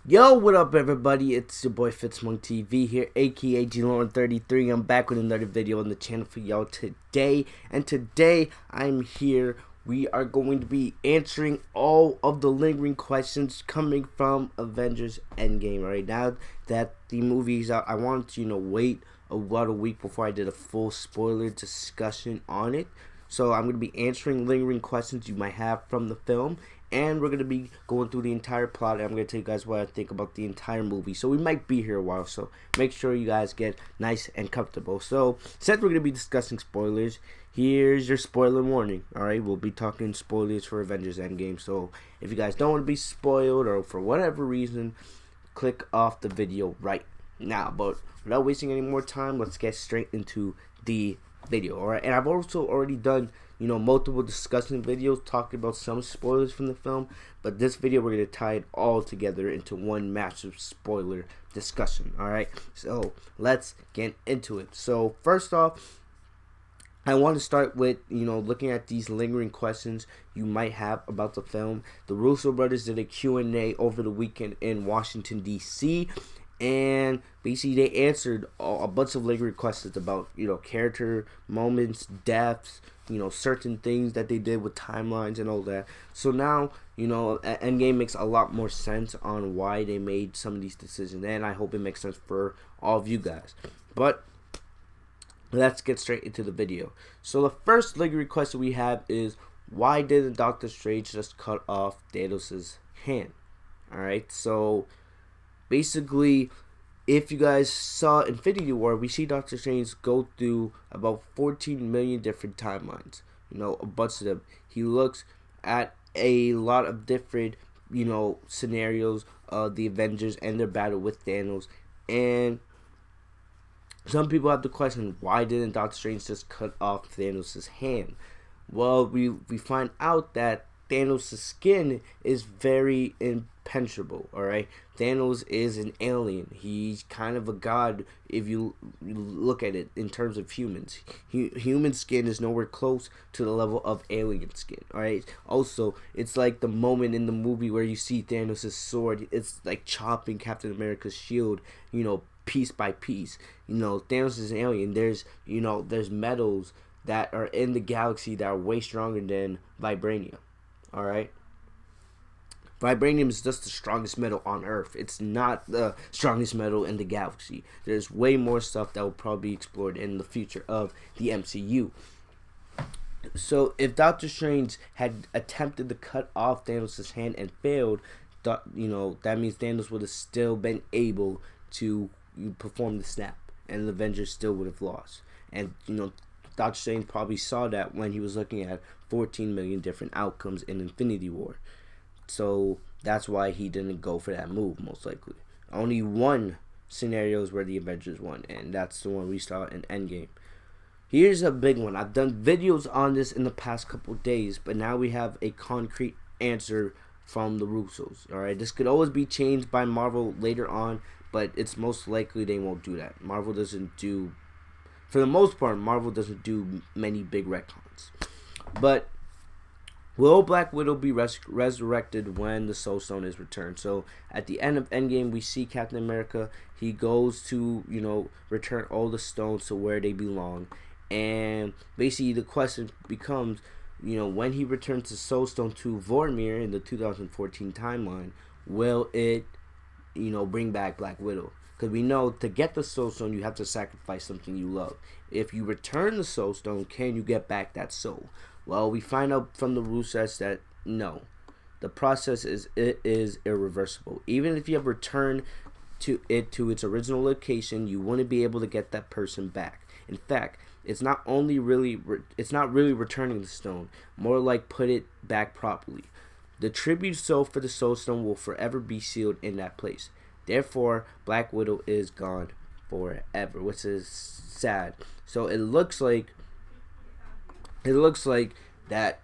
Yo, what up, everybody? It's your boy Fitzmonk TV here, aka G-Lauren33. I'm back with another video on the channel for y'all today. And today, I'm here. We are going to be answering all of the lingering questions coming from Avengers Endgame. Right now that the movie's out, I wanted to, wait about a week before I did a full spoiler discussion on it. So I'm going to be answering lingering questions you might have from the film, and we're going to be going through the entire plot, and I'm going to tell you guys what I think about the entire movie. So we might be here a while, so make sure you guys get nice and comfortable. So since we're going to be discussing spoilers, here's your spoiler warning. Alright, we'll be talking spoilers for Avengers Endgame, so if you guys don't want to be spoiled, or for whatever reason, click off the video right now. But without wasting any more time, let's get straight into the video. Alright, and I've also already done multiple discussion videos talking about some spoilers from the film, but this video we're going to tie it all together into one massive spoiler discussion. Alright, so let's get into it. So first off, I want to start with, looking at these lingering questions you might have about the film. The Russo brothers did a Q&A over the weekend in Washington, D.C., and basically they answered a bunch of lingering questions about, character moments, deaths, certain things that they did with timelines and all that. So now, Endgame makes a lot more sense on why they made some of these decisions, and I hope it makes sense for all of you guys. But let's get straight into the video. So the first lingering question we have is, why didn't Doctor Strange just cut off Thanos' hand? Alright, so basically, if you guys saw Infinity War, we see Doctor Strange go through about 14 million different timelines. A bunch of them. He looks at a lot of different, scenarios of the Avengers and their battle with Thanos. And some people have the question, why didn't Doctor Strange just cut off Thanos' hand? Well, we find out that Thanos' skin is very impenetrable, alright? Thanos is an alien. He's kind of a god if you look at it in terms of humans. Human skin is nowhere close to the level of alien skin, alright? Also, it's like the moment in the movie where you see Thanos' sword. It's like chopping Captain America's shield, piece by piece. Thanos is an alien. There's metals that are in the galaxy that are way stronger than vibranium. Alright? Vibranium is just the strongest metal on Earth. It's not the strongest metal in the galaxy. There's way more stuff that will probably be explored in the future of the MCU. So if Doctor Strange had attempted to cut off Thanos' hand and failed, that means Thanos would have still been able to perform the snap, and the Avengers still would have lost. And Doctor Strange probably saw that when he was looking at 14 million different outcomes in Infinity War. So that's why he didn't go for that move, most likely. Only one scenario is where the Avengers won, and that's the one we saw in Endgame. Here's a big one. I've done videos on this in the past couple days, but now we have a concrete answer from the Russos. Alright, this could always be changed by Marvel later on, but it's most likely they won't do that. Marvel doesn't do, for the most part, Marvel doesn't do many big retcons. But will Black Widow be resurrected when the Soul Stone is returned? So at the end of Endgame, we see Captain America. He goes to, return all the stones to where they belong. And basically the question becomes, when he returns the Soul Stone to Vormir in the 2014 timeline, will it, bring back Black Widow? Because we know to get the Soul Stone, you have to sacrifice something you love. If you return the Soul Stone, can you get back that soul? Well, we find out from the Russos that no. The process is irreversible. Even if you have returned to its original location, you wouldn't be able to get that person back. In fact, it's not really returning the stone, more like put it back properly. The tribute soul for the Soul Stone will forever be sealed in that place. Therefore, Black Widow is gone forever, which is sad. So it looks like that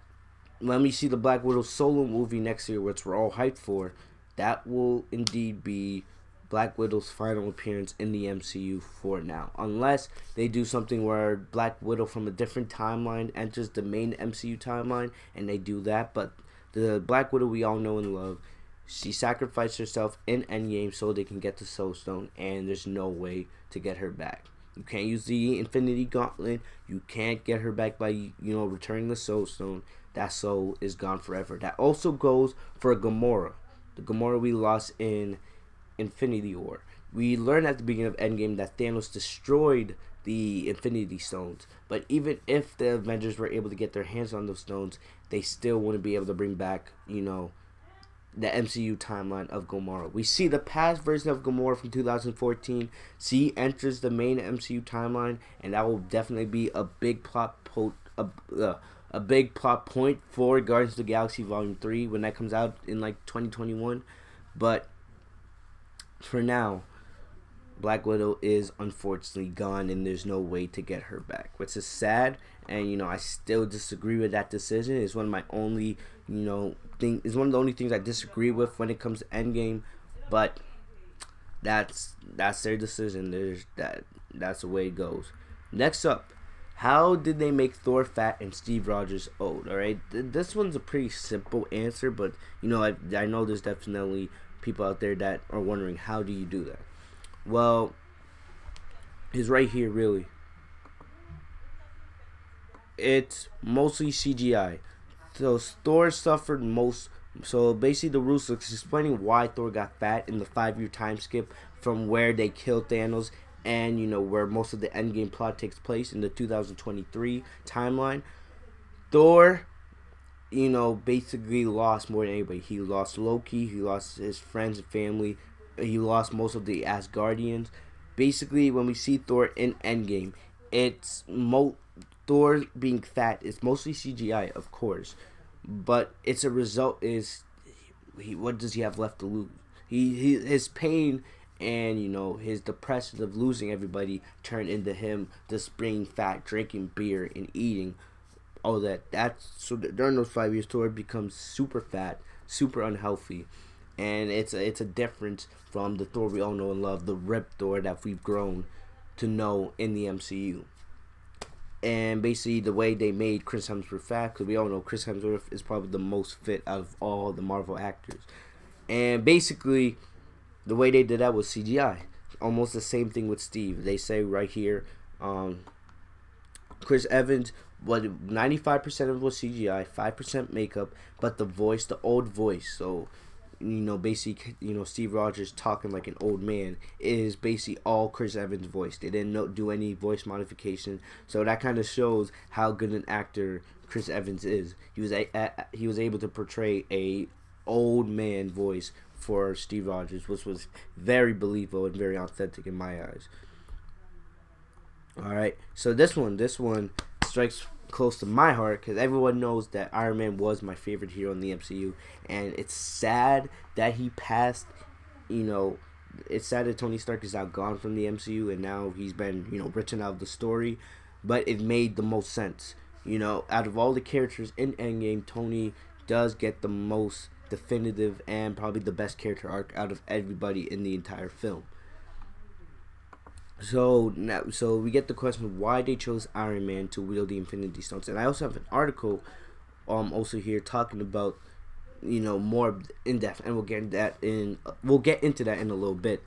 when we see the Black Widow solo movie next year, which we're all hyped for, that will indeed be Black Widow's final appearance in the MCU for now. Unless they do something where Black Widow from a different timeline enters the main MCU timeline, and they do that. But the Black Widow we all know and love, She sacrificed herself in Endgame so they can get the Soul Stone, and there's no way to get her back. You can't use the Infinity Gauntlet. You can't get her back by, returning the Soul Stone. That soul is gone forever. That also goes for Gamora. The Gamora we lost in Infinity War. We learned at the beginning of Endgame that Thanos destroyed the Infinity Stones. But even if the Avengers were able to get their hands on those stones, they still wouldn't be able to bring back, the MCU timeline of Gamora. We see the past version of Gamora from 2014. She enters the main MCU timeline, and that will definitely be a big a big plot point for Guardians of the Galaxy Volume 3 when that comes out in like 2021. But for now, Black Widow is unfortunately gone, and there's no way to get her back, which is sad. And I still disagree with that decision. It's one of my only it's one of the only things I disagree with when it comes to Endgame. But that's their decision. That's the way it goes. Next up, how did they make Thor fat and Steve Rogers old? All right, this one's a pretty simple answer, but I know there's definitely people out there that are wondering, how do you do that? Well, it's right here, really. It's mostly CGI. So Thor suffered most. So basically, the Russos explaining why Thor got fat in the 5-year time skip from where they killed Thanos and where most of the Endgame plot takes place in the 2023 timeline. Thor, basically lost more than anybody. He lost Loki. He lost his friends and family. He lost most of the Asgardians. Basically, when we see Thor in Endgame, it's Thor being fat. It's mostly CGI, of course, but it's a result. What does he have left to lose? His pain and his depression of losing everybody turned into him just being fat, drinking beer and eating all that. So during those 5 years, Thor becomes super fat, super unhealthy. And it's a difference from the Thor we all know and love, the ripped Thor that we've grown to know in the MCU. And basically, the way they made Chris Hemsworth fat, because we all know Chris Hemsworth is probably the most fit out of all the Marvel actors. And basically, the way they did that was CGI. Almost the same thing with Steve. They say right here, Chris Evans, 95% of it was CGI, 5% makeup, but the voice, the old voice, so basically, Steve Rogers talking like an old man is basically all Chris Evans' voice. They didn't do any voice modification, so that kind of shows how good an actor Chris Evans is. He was able to portray a old man voice for Steve Rogers, which was very believable and very authentic in my eyes. All right, so this one strikes close to my heart because everyone knows that Iron Man was my favorite hero in the MCU, and it's sad that he passed. It's sad that Tony Stark is now gone from the MCU and now he's been written out of the story, but it made the most sense. Out of all the characters in Endgame, Tony does get the most definitive and probably the best character arc out of everybody in the entire film. So we get the question of why they chose Iron Man to wield the Infinity Stones, and I also have an article, also here talking about, more in depth, and we'll get into that in a little bit.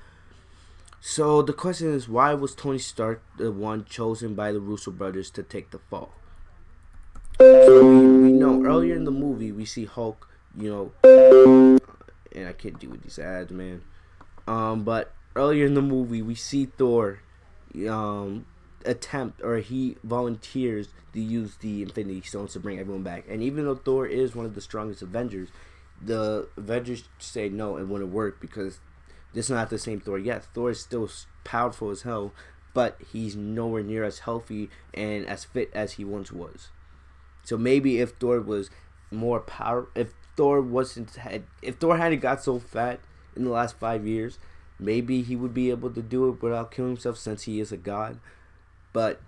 So the question is, why was Tony Stark the one chosen by the Russo brothers to take the fall? So we know earlier in the movie we see Hulk, and I can't deal with these ads, man. But earlier in the movie, we see Thor he volunteers to use the Infinity Stones to bring everyone back. And even though Thor is one of the strongest Avengers, the Avengers say no, it wouldn't work because this is not the same Thor. Yes, Thor is still powerful as hell, but he's nowhere near as healthy and as fit as he once was. So maybe if Thor was more if Thor hadn't got so fat in the last 5 years, maybe he would be able to do it without killing himself since he is a god. But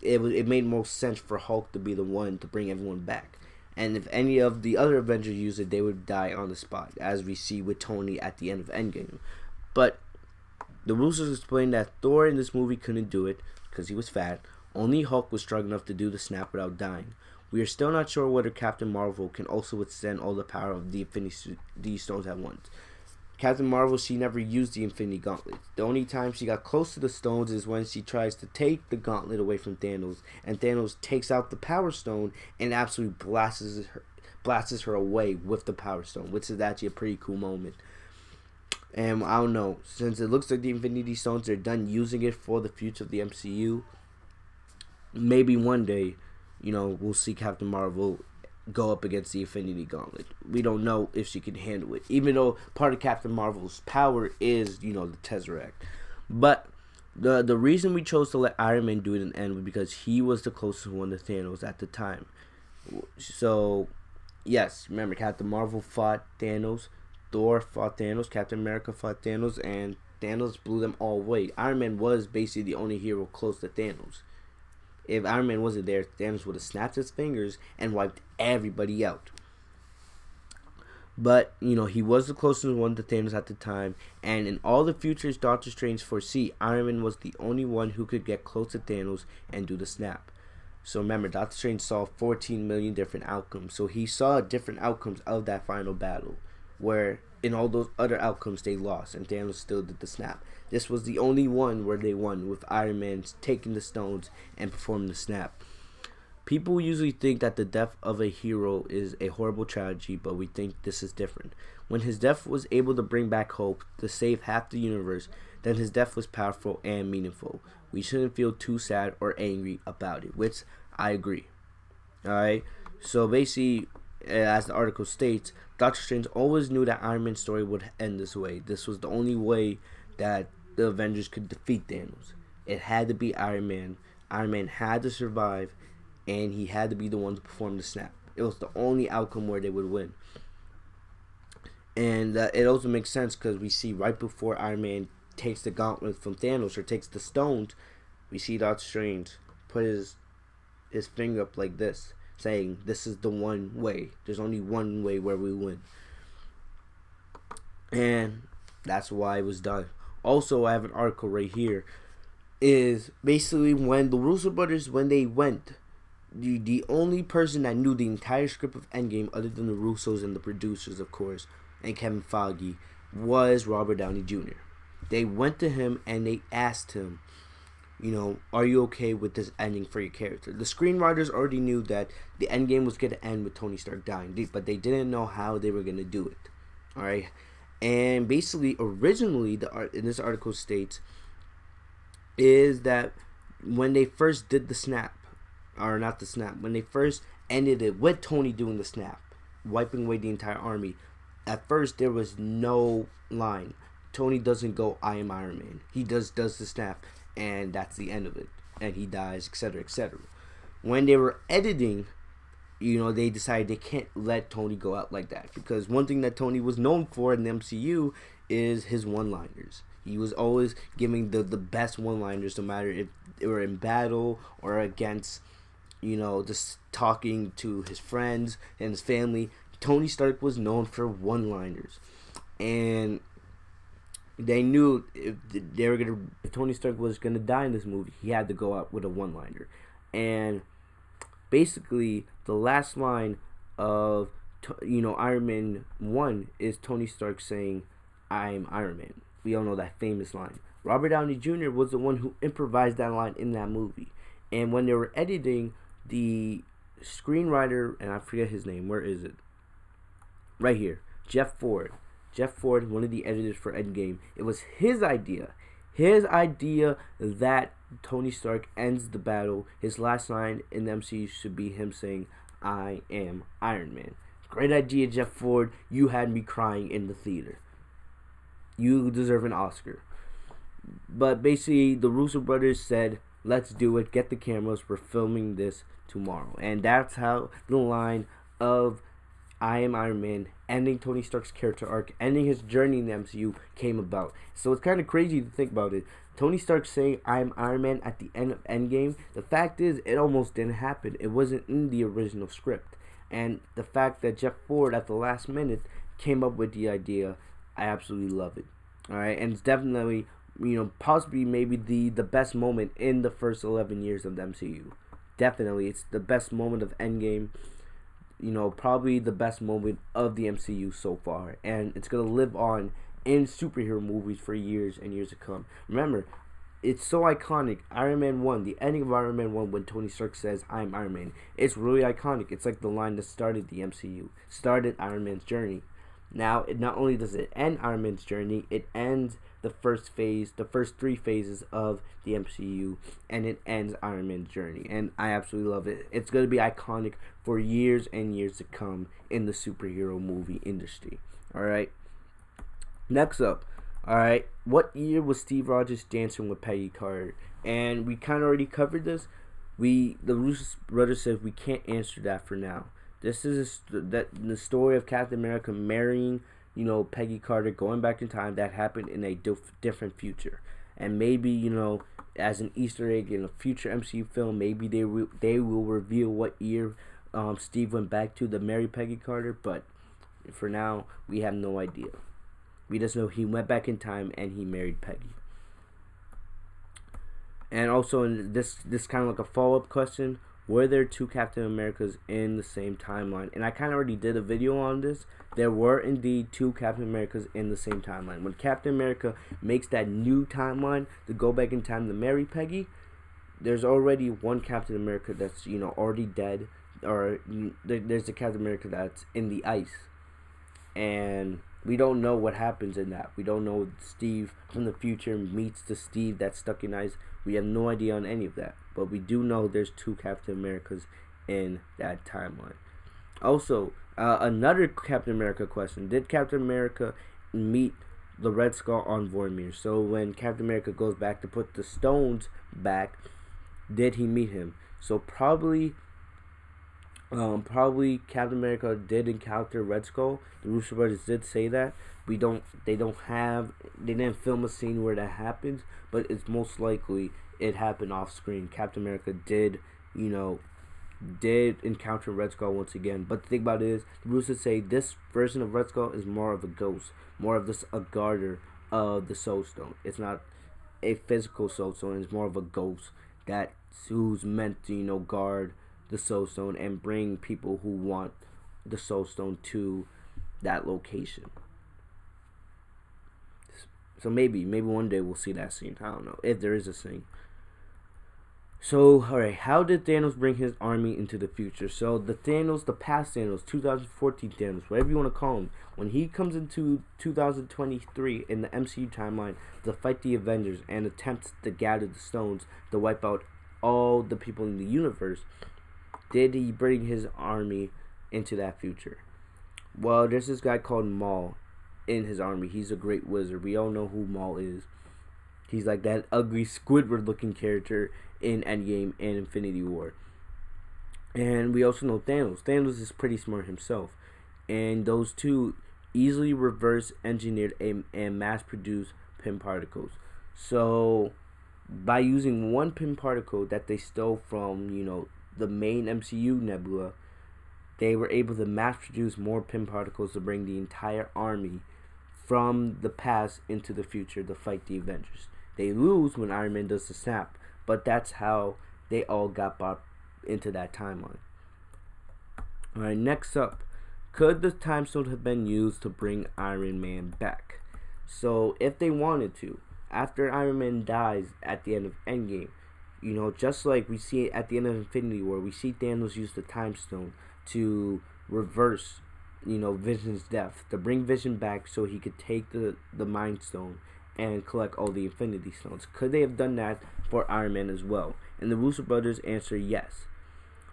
it made most sense for Hulk to be the one to bring everyone back. And if any of the other Avengers use it, they would die on the spot, as we see with Tony at the end of Endgame. But the Russos explained that Thor in this movie couldn't do it because he was fat. Only Hulk was strong enough to do the snap without dying. We are still not sure whether Captain Marvel can also withstand all the power of the Infinity Stones at once. Captain Marvel, she never used the Infinity Gauntlet. The only time she got close to the stones is when she tries to take the gauntlet away from Thanos, and Thanos takes out the Power Stone and absolutely blasts her away with the Power Stone, which is actually a pretty cool moment. And I don't know, since it looks like the Infinity Stones are done using it for the future of the MCU, maybe one day, we'll see Captain Marvel go up against the Infinity Gauntlet. We don't know if she can handle it, even though part of Captain Marvel's power is, the Tesseract. But the reason we chose to let Iron Man do it in the end was because he was the closest one to Thanos at the time. So, yes, remember, Captain Marvel fought Thanos, Thor fought Thanos, Captain America fought Thanos, and Thanos blew them all away. Iron Man was basically the only hero close to Thanos. If Iron Man wasn't there, Thanos would have snapped his fingers and wiped everybody out. But, he was the closest one to Thanos at the time. And in all the futures Doctor Strange foresee, Iron Man was the only one who could get close to Thanos and do the snap. So remember, Doctor Strange saw 14 million different outcomes. So he saw different outcomes of that final battle, where in all those other outcomes they lost and Thanos still did the snap. This was the only one where they won, with Iron Man taking the stones and performing the snap. People usually think that the death of a hero is a horrible tragedy, but we think this is different. When his death was able to bring back hope to save half the universe, then his death was powerful and meaningful. We shouldn't feel too sad or angry about it, which I agree. Alright, so basically, as the article states, Doctor Strange always knew that Iron Man's story would end this way. This was the only way that the Avengers could defeat Thanos. It had to be Iron Man. Iron Man had to survive, and he had to be the one to perform the snap. It was the only outcome where they would win. And it also makes sense because we see right before Iron Man takes the gauntlet from Thanos, or takes the stones, we see Doctor Strange put his finger up like this, saying, this is the one way. There's only one way where we win. And that's why it was done. Also, I have an article right here. Is basically when the Russo brothers, when they went, the only person that knew the entire script of Endgame, other than the Russos and the producers, of course, and Kevin Feige, was Robert Downey Jr. They went to him and they asked him, are you okay with this ending for your character? The screenwriters already knew that the Endgame was going to end with Tony Stark dying, but they didn't know how they were going to do it. Alright? And basically, originally, in this article states, is that when they first did the snap, or not the snap, when they first ended it with Tony doing the snap, wiping away the entire army, at first there was no line. Tony doesn't go, I am Iron Man. He does the snap, and that's the end of it. And he dies, etc., etc. When they were editing, they decided they can't let Tony go out like that. Because one thing that Tony was known for in the MCU is his one-liners. He was always giving the best one-liners, no matter if they were in battle or against, just talking to his friends and his family. Tony Stark was known for one-liners. And they knew if Tony Stark was gonna die in this movie, he had to go out with a one-liner. And basically, the last line of Iron Man 1 is Tony Stark saying, "I'm Iron Man." We all know that famous line. Robert Downey Jr. was the one who improvised that line in that movie. And when they were editing, the screenwriter, and I forget his name, where is it? Right here, Jeff Ford, one of the editors for Endgame. It was his idea that Tony Stark ends the battle. His last line in the MCU should be him saying, "I am Iron Man." Great idea, Jeff Ford. You had me crying in the theater. You deserve an Oscar. But basically, the Russo brothers said, let's do it. Get the cameras. We're filming this tomorrow. And that's how the line of I am Iron Man, ending Tony Stark's character arc, ending his journey in the MCU, came about. So it's kind of crazy to think about it. Tony Stark saying I am Iron Man at the end of Endgame, the fact is it almost didn't happen. It wasn't in the original script. And the fact that Jeff Ford at the last minute came up with the idea, I absolutely love it. Alright, and it's definitely, possibly maybe the best moment in the first 11 years of the MCU. definitely, it's the best moment of Endgame. You know, probably the best moment of the MCU so far, and it's gonna live on in superhero movies for years and years to come. Remember, it's so iconic. Iron Man 1, the ending of Iron Man 1 when Tony Stark says, "I'm Iron Man." It's really iconic. It's like the line that started the MCU, started Iron Man's journey. Now, it not only does it end Iron Man's journey, it ends the first phase, the first three phases of the MCU, and it ends Iron Man's journey. And I absolutely love it. It's going to be iconic for years and years to come in the superhero movie industry. Alright? Next up, alright, what year was Steve Rogers dancing with Peggy Carter? And we kind of already covered this. The Russo brothers said we can't answer that for now. This is the story of Captain America marrying, you know, Peggy Carter, going back in time. That happened in a different future, and maybe, you know, as an Easter egg in a future MCU film, maybe they will reveal what year Steve went back to marry Peggy Carter. But for now, we have no idea. We just know he went back in time and he married Peggy. And also, in this kind of like a follow-up question, were there two Captain Americas in the same timeline? And I kind of already did a video on this. There were indeed two Captain Americas in the same timeline. When Captain America makes that new timeline to go back in time to marry Peggy, there's already one Captain America that's, you know, already dead. Or there's the Captain America that's in the ice. And we don't know what happens in that. We don't know Steve from the future meets the Steve that's stuck in ice. We have no idea on any of that. But we do know there's two Captain Americas in that timeline. Also, another Captain America question. Did Captain America meet the Red Skull on Vormir? So when Captain America goes back to put the stones back, did he meet him? So probably Captain America did encounter Red Skull. The Russo brothers did say that. They didn't film a scene where that happens, but it's most likely it happened off screen. Captain America did encounter Red Skull once again. But the thing about it is, the Russos say this version of Red Skull is more of a ghost, more of a guarder of the Soul Stone. It's not a physical Soul Stone. It's more of a ghost who's meant to, you know, guard the Soul Stone and bring people who want the Soul Stone to that location. So maybe one day we'll see that scene. I don't know if there is a scene. So, alright, how did Thanos bring his army into the future? So the past Thanos, 2014 Thanos, whatever you want to call him, when he comes into 2023 in the MCU timeline to fight the Avengers and attempts to gather the stones to wipe out all the people in the universe, did he bring his army into that future? Well, there's this guy called Maul in his army. He's a great wizard. We all know who Maul is. He's like that ugly Squidward looking character in Endgame and Infinity War. And we also know Thanos. Thanos is pretty smart himself. And those two easily reverse engineered and mass produced Pym particles. So by using one Pym particle that they stole from, you know, the main MCU nebula, they were able to mass produce more Pym particles to bring the entire army from the past into the future to fight the Avengers. They lose when Iron Man does the snap, but that's how they all got brought into that timeline. Alright, next up, could the time stone have been used to bring Iron Man back? So if they wanted to, after Iron Man dies at the end of Endgame, you know, just like we see at the end of Infinity War, we see Thanos use the time stone to reverse, you know, Vision's death, to bring Vision back so he could take the Mind Stone and collect all the Infinity Stones. Could they have done that for Iron Man as well? And the Russo brothers answer yes.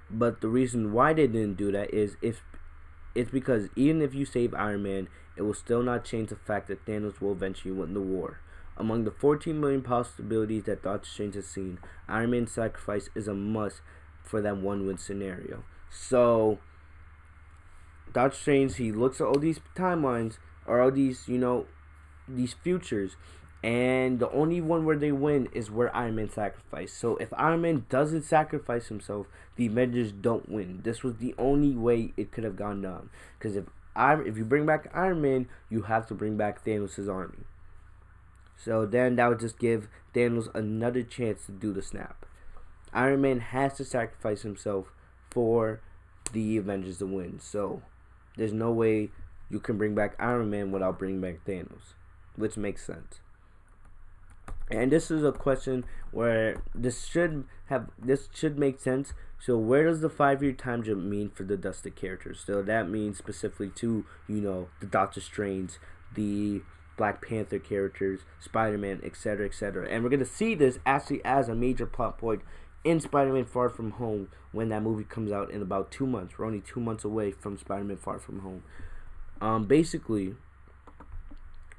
But the reason why they didn't do that is it's because even if you save Iron Man, it will still not change the fact that Thanos will eventually win the war. Among the 14 million possibilities that Doctor Strange has seen, Iron Man's sacrifice is a must for that one-win scenario. So Doctor Strange, he looks at all these timelines, or all these, you know, these futures, and the only one where they win is where Iron Man sacrificed. So if Iron Man doesn't sacrifice himself, the Avengers don't win. This was the only way it could have gone down. Because if you bring back Iron Man, you have to bring back Thanos' army. So then that would just give Thanos another chance to do the snap. Iron Man has to sacrifice himself for the Avengers to win. So there's no way you can bring back Iron Man without bringing back Thanos, which makes sense. And this is a question where this should make sense. So where does the 5-year time jump mean for the dusted characters? So that means specifically to, the Doctor Strange, the Black Panther characters, Spider-Man, etc., etc. And we're gonna see this actually as a major plot point in Spider-Man Far From Home when that movie comes out in about 2 months. We're only 2 months away from Spider-Man Far From Home. Basically,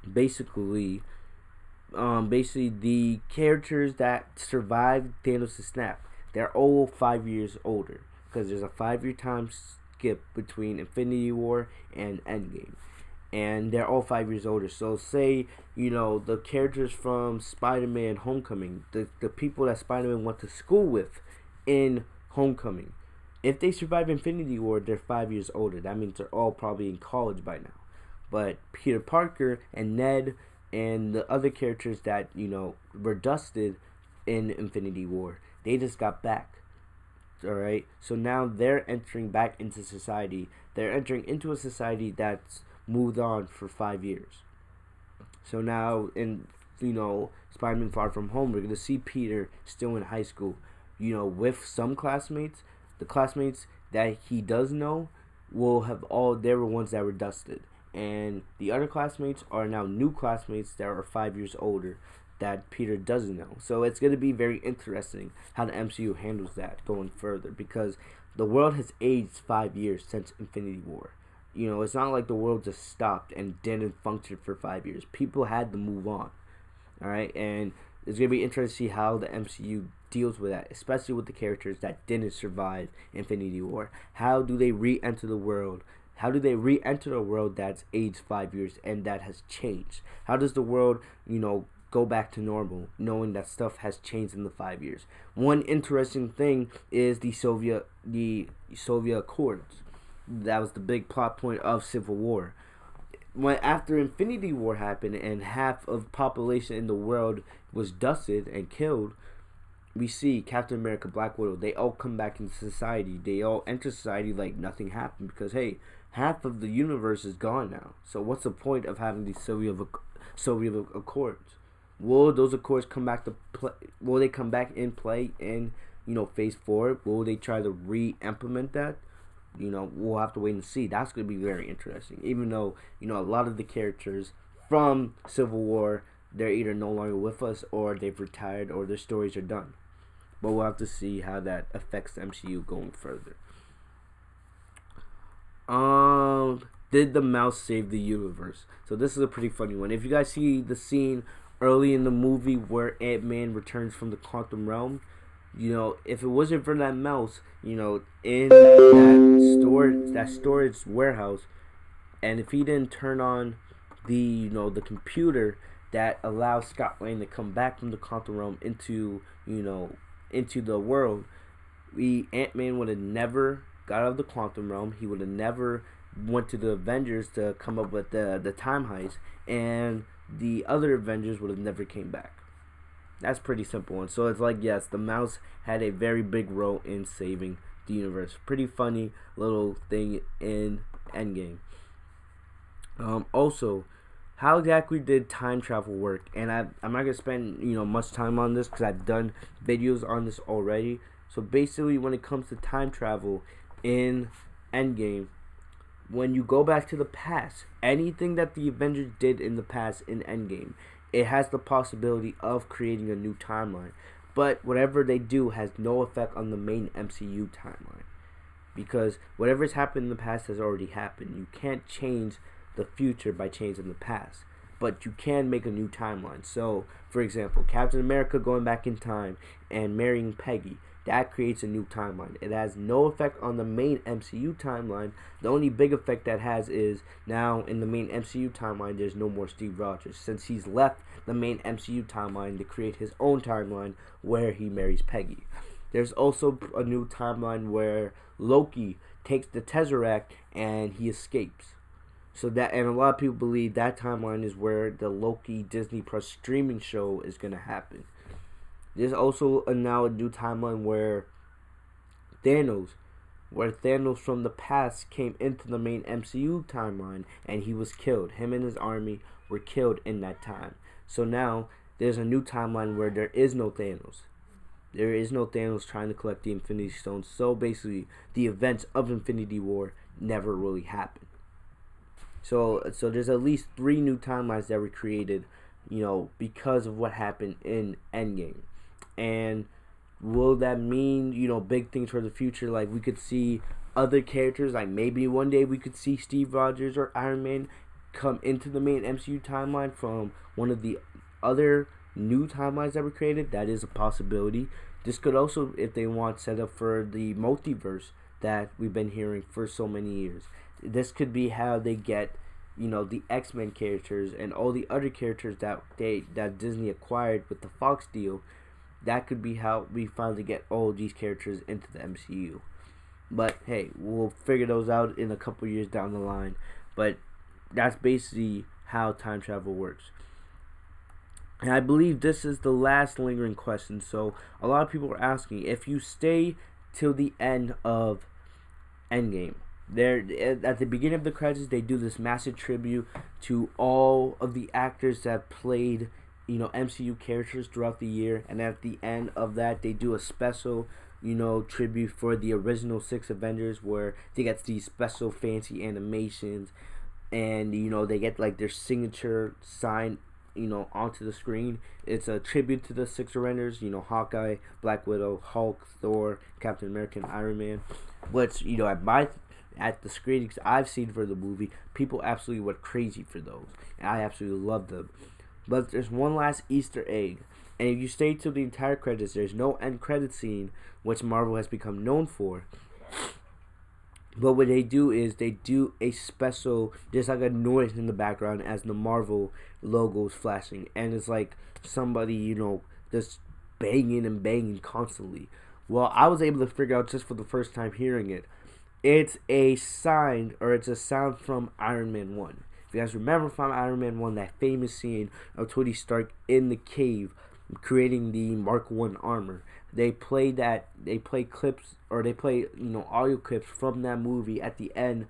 the characters that survived Thanos' snap, they're all 5 years older because there's a 5-year time skip between Infinity War and Endgame, and they're all 5 years older. So say the characters from Spider-Man Homecoming, the people that Spider-Man went to school with in Homecoming, if they survive Infinity War, they're 5 years older. That means they're all probably in college by now. But Peter Parker and Ned and the other characters that were dusted in Infinity War, they just got back. All right, so now they're entering back into society. They're entering into a society that's moved on for 5 years. So now in Spider-Man Far From Home, we're gonna see Peter still in high school, with some classmates. The classmates that he does know will have they were ones that were dusted. And the other classmates are now new classmates that are 5 years older that Peter doesn't know. So it's going to be very interesting how the MCU handles that going further, because the world has aged 5 years since Infinity War. It's not like the world just stopped and didn't function for 5 years. People had to move on. All right, and it's going to be interesting to see how the MCU deals with that, especially with the characters that didn't survive Infinity War. How do they re-enter the world? How do they re-enter a world that's aged 5 years and that has changed? How does the world, go back to normal, knowing that stuff has changed in the 5 years? One interesting thing is the Soviet Accords. That was the big plot point of Civil War. After Infinity War happened and half of the population in the world was dusted and killed, we see Captain America, Black Widow, they all come back into society. They all enter society like nothing happened, because hey, half of the universe is gone now. So what's the point of having these Soviet Accords? Will those Accords come back to play? Will they come back in play in Phase 4? Will they try to re-implement that? We'll have to wait and see. That's going to be very interesting. Even though a lot of the characters from Civil War, they're either no longer with us or they've retired or their stories are done. But we'll have to see how that affects the MCU going further. Did the mouse save the universe? So this is a pretty funny one. If you guys see the scene early in the movie where Ant-Man returns from the quantum realm, if it wasn't for that mouse, in that storage warehouse, and if he didn't turn on the the computer that allows Scott Lang to come back from the quantum realm into the world, Ant-Man would have never got out of the quantum realm. He would have never went to the Avengers to come up with the time heist, and the other Avengers would have never came back. That's pretty simple. And so it's like, yes, the mouse had a very big role in saving the universe. Pretty funny little thing in Endgame. Also, how exactly did time travel work? And I'm not gonna spend much time on this because I've done videos on this already. So basically, when it comes to time travel in Endgame, when you go back to the past, anything that the Avengers did in the past in Endgame, it has the possibility of creating a new timeline. But whatever they do has no effect on the main MCU timeline, because whatever's happened in the past has already happened. You can't change the future by changing the past, but you can make a new timeline. So, for example, Captain America going back in time and marrying Peggy, that creates a new timeline. It has no effect on the main MCU timeline. The only big effect that has is now in the main MCU timeline, there's no more Steve Rogers, since he's left the main MCU timeline to create his own timeline where he marries Peggy. There's also a new timeline where Loki takes the Tesseract and he escapes. So that, and a lot of people believe that timeline is where the Loki Disney Plus streaming show is going to happen. There's also now a new timeline Thanos, where Thanos from the past came into the main MCU timeline and he was killed. Him and his army were killed in that time. So now there's a new timeline where there is no Thanos. There is no Thanos trying to collect the Infinity Stones. So basically, the events of Infinity War never really happened. So there's at least 3 new timelines that were created, because of what happened in Endgame. And will that mean, big things for the future? Like, we could see other characters, like maybe one day we could see Steve Rogers or Iron Man come into the main MCU timeline from one of the other new timelines that were created. That is a possibility. This could also, if they want, set up for the multiverse that we've been hearing for so many years. This could be how they get, the X-Men characters and all the other characters that Disney acquired with the Fox deal. That could be how we finally get all these characters into the MCU. But hey, we'll figure those out in a couple years down the line. But that's basically how time travel works. And I believe this is the last lingering question. So a lot of people are asking, if you stay till the end of Endgame, there at the beginning of the credits, they do this massive tribute to all of the actors that played, MCU characters throughout the year, and at the end of that, they do a special, tribute for the original 6 Avengers, where they get these special fancy animations, and they get like their signature sign, onto the screen. It's a tribute to the 6 Avengers, Hawkeye, Black Widow, Hulk, Thor, Captain America, and Iron Man. Which, at the screenings I've seen for the movie, people absolutely went crazy for those, and I absolutely loved them. But there's one last Easter egg, and if you stay till the entire credits, there's no end credit scene, which Marvel has become known for. But what they do is they do a special, there's like a noise in the background as the Marvel logo is flashing, and it's like somebody, just banging and banging constantly. Well, I was able to figure out just for the first time hearing it, it's a sign, or it's a sound from Iron Man 1. If you guys remember from Iron Man 1, that famous scene of Tony Stark in the cave creating the Mark 1 armor. They play clips, or they play, audio clips from that movie at the end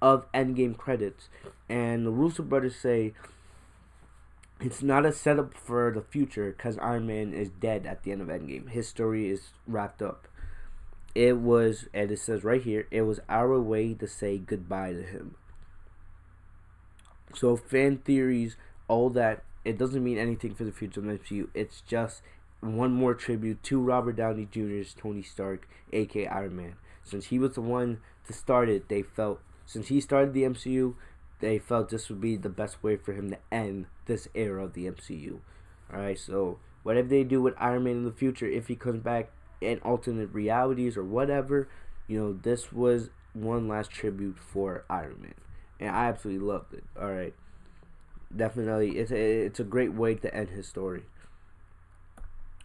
of Endgame credits. And the Russo brothers say it's not a setup for the future, because Iron Man is dead at the end of Endgame. His story is wrapped up. It was, and it says right here, it was our way to say goodbye to him. So fan theories, all that, it doesn't mean anything for the future of the MCU. It's just one more tribute to Robert Downey Jr.'s Tony Stark, aka Iron Man. Since he was the one to start it, since he started the MCU, they felt this would be the best way for him to end this era of the MCU. Alright, so whatever they do with Iron Man in the future, if he comes back in alternate realities or whatever, this was one last tribute for Iron Man. And I absolutely loved it. Alright. Definitely, it's a great way to end his story.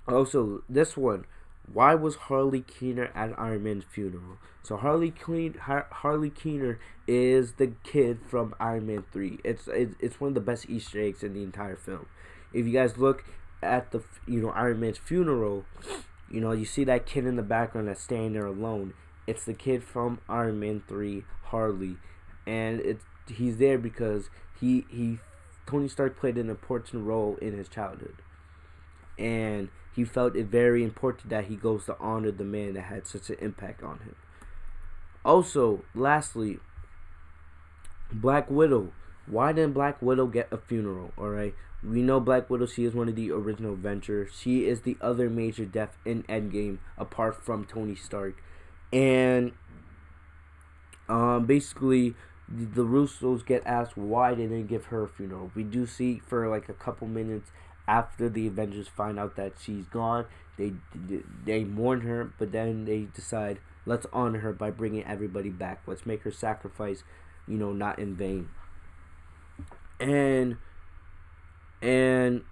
Also, this one, why was Harley Keener at Iron Man's funeral? So Harley Keener is the kid from Iron Man 3. It's one of the best Easter eggs in the entire film. If you guys look at the Iron Man's funeral, you see that kid in the background that's standing there alone. It's the kid from Iron Man 3, Harley, and he's there because Tony Stark played an important role in his childhood, and he felt it very important that he goes to honor the man that had such an impact on him. Also, lastly, Black Widow. Why didn't Black Widow get a funeral? Alright, we know Black Widow, she is one of the original Avengers. She is the other major death in Endgame apart from Tony Stark. And basically, the Russos get asked why they didn't give her a funeral. We do see for like a couple minutes after the Avengers find out that she's gone, they mourn her, but then they decide, let's honor her by bringing everybody back. Let's make her sacrifice, not in vain. And the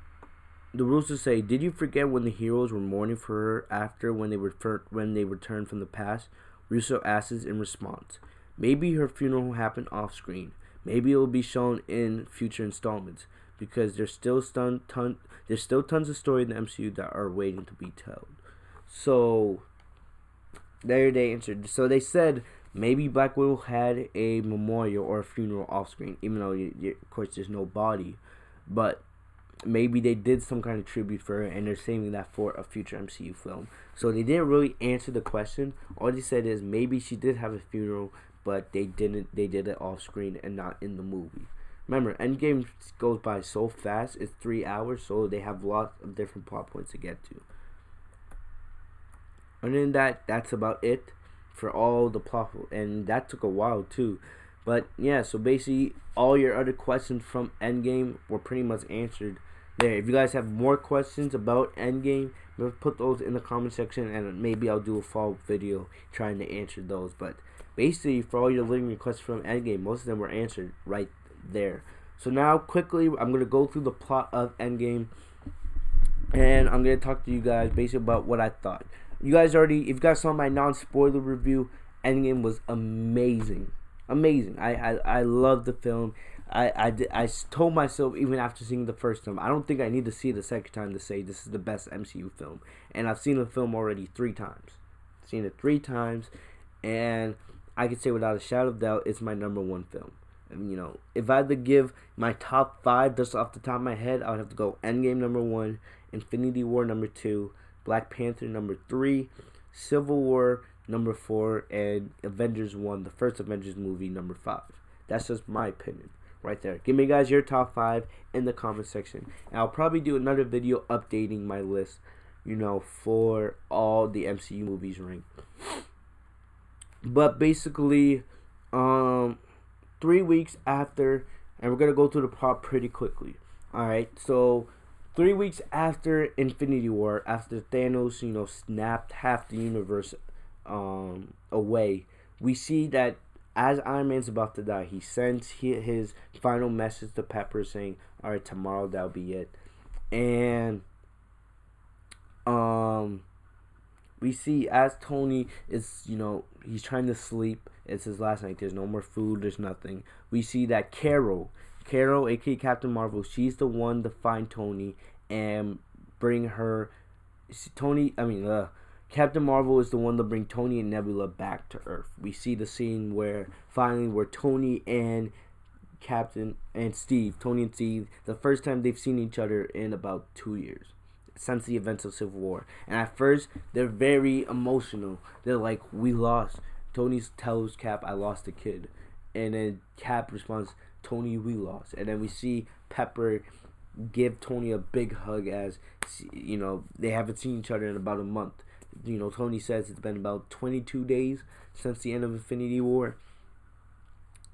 Russos say, did you forget when the heroes were mourning for her after when they returned from the past? Russo asks in response, maybe her funeral will happen off screen. Maybe it will be shown in future installments. because there's still tons of story in the MCU that are waiting to be told. So there they answered. So they said maybe Black Widow had a memorial or a funeral off screen, even though of course there's no body, but maybe they did some kind of tribute for her and they're saving that for a future MCU film. So they didn't really answer the question. All they said is maybe she did have a funeral, but they didn't. They did it off screen and not in the movie. Remember, Endgame goes by so fast. It's 3 hours, so they have lots of different plot points to get to. Other than that, that's about it for all the plot, and that took a while too. But yeah, so basically all your other questions from Endgame were pretty much answered there. If you guys have more questions about Endgame, put those in the comment section, and maybe I'll do a follow-up video trying to answer those. But basically, for all your living requests from Endgame, most of them were answered right there. So now, quickly, I'm going to go through the plot of Endgame, and I'm going to talk to you guys basically about what I thought. If you guys saw my non-spoiler review, Endgame was amazing. Amazing. I love the film. I told myself even after seeing the first time, I don't think I need to see it the second time to say this is the best MCU film. And I've seen the film already 3 times. Seen it 3 times, and I can say without a shadow of doubt, it's my #1 film. And, you know, if I had to give my top 5 just off the top of my head, I would have to go Endgame #1, Infinity War #2, Black Panther #3, Civil War #4, and Avengers 1, the first Avengers movie, #5. That's just my opinion right there. Give me guys your top 5 in the comment section, and I'll probably do another video updating my list, you know, for all the MCU movies ranked. But basically 3 weeks after, and we're gonna go through the plot pretty quickly. Alright, so 3 weeks after Infinity War, after Thanos, you know, snapped half the universe away, we see that as Iron Man's about to die, he sends his final message to Pepper saying, alright, tomorrow that'll be it. And we see as Tony is, you know, he's trying to sleep. It's his last night. There's no more food. There's nothing. We see that Carol, aka Captain Marvel, she's the one to find Tony and bring her. Captain Marvel is the one to bring Tony and Nebula back to Earth. We see the scene where Tony and Steve, the first time they've seen each other in about 2 years, since the events of Civil War. And at first, they're very emotional. They're like, we lost. Tony tells Cap, I lost a kid. And then Cap responds, Tony, we lost. And then we see Pepper give Tony a big hug as, you know, they haven't seen each other in about a month. You know, Tony says it's been about 22 days since the end of Infinity War.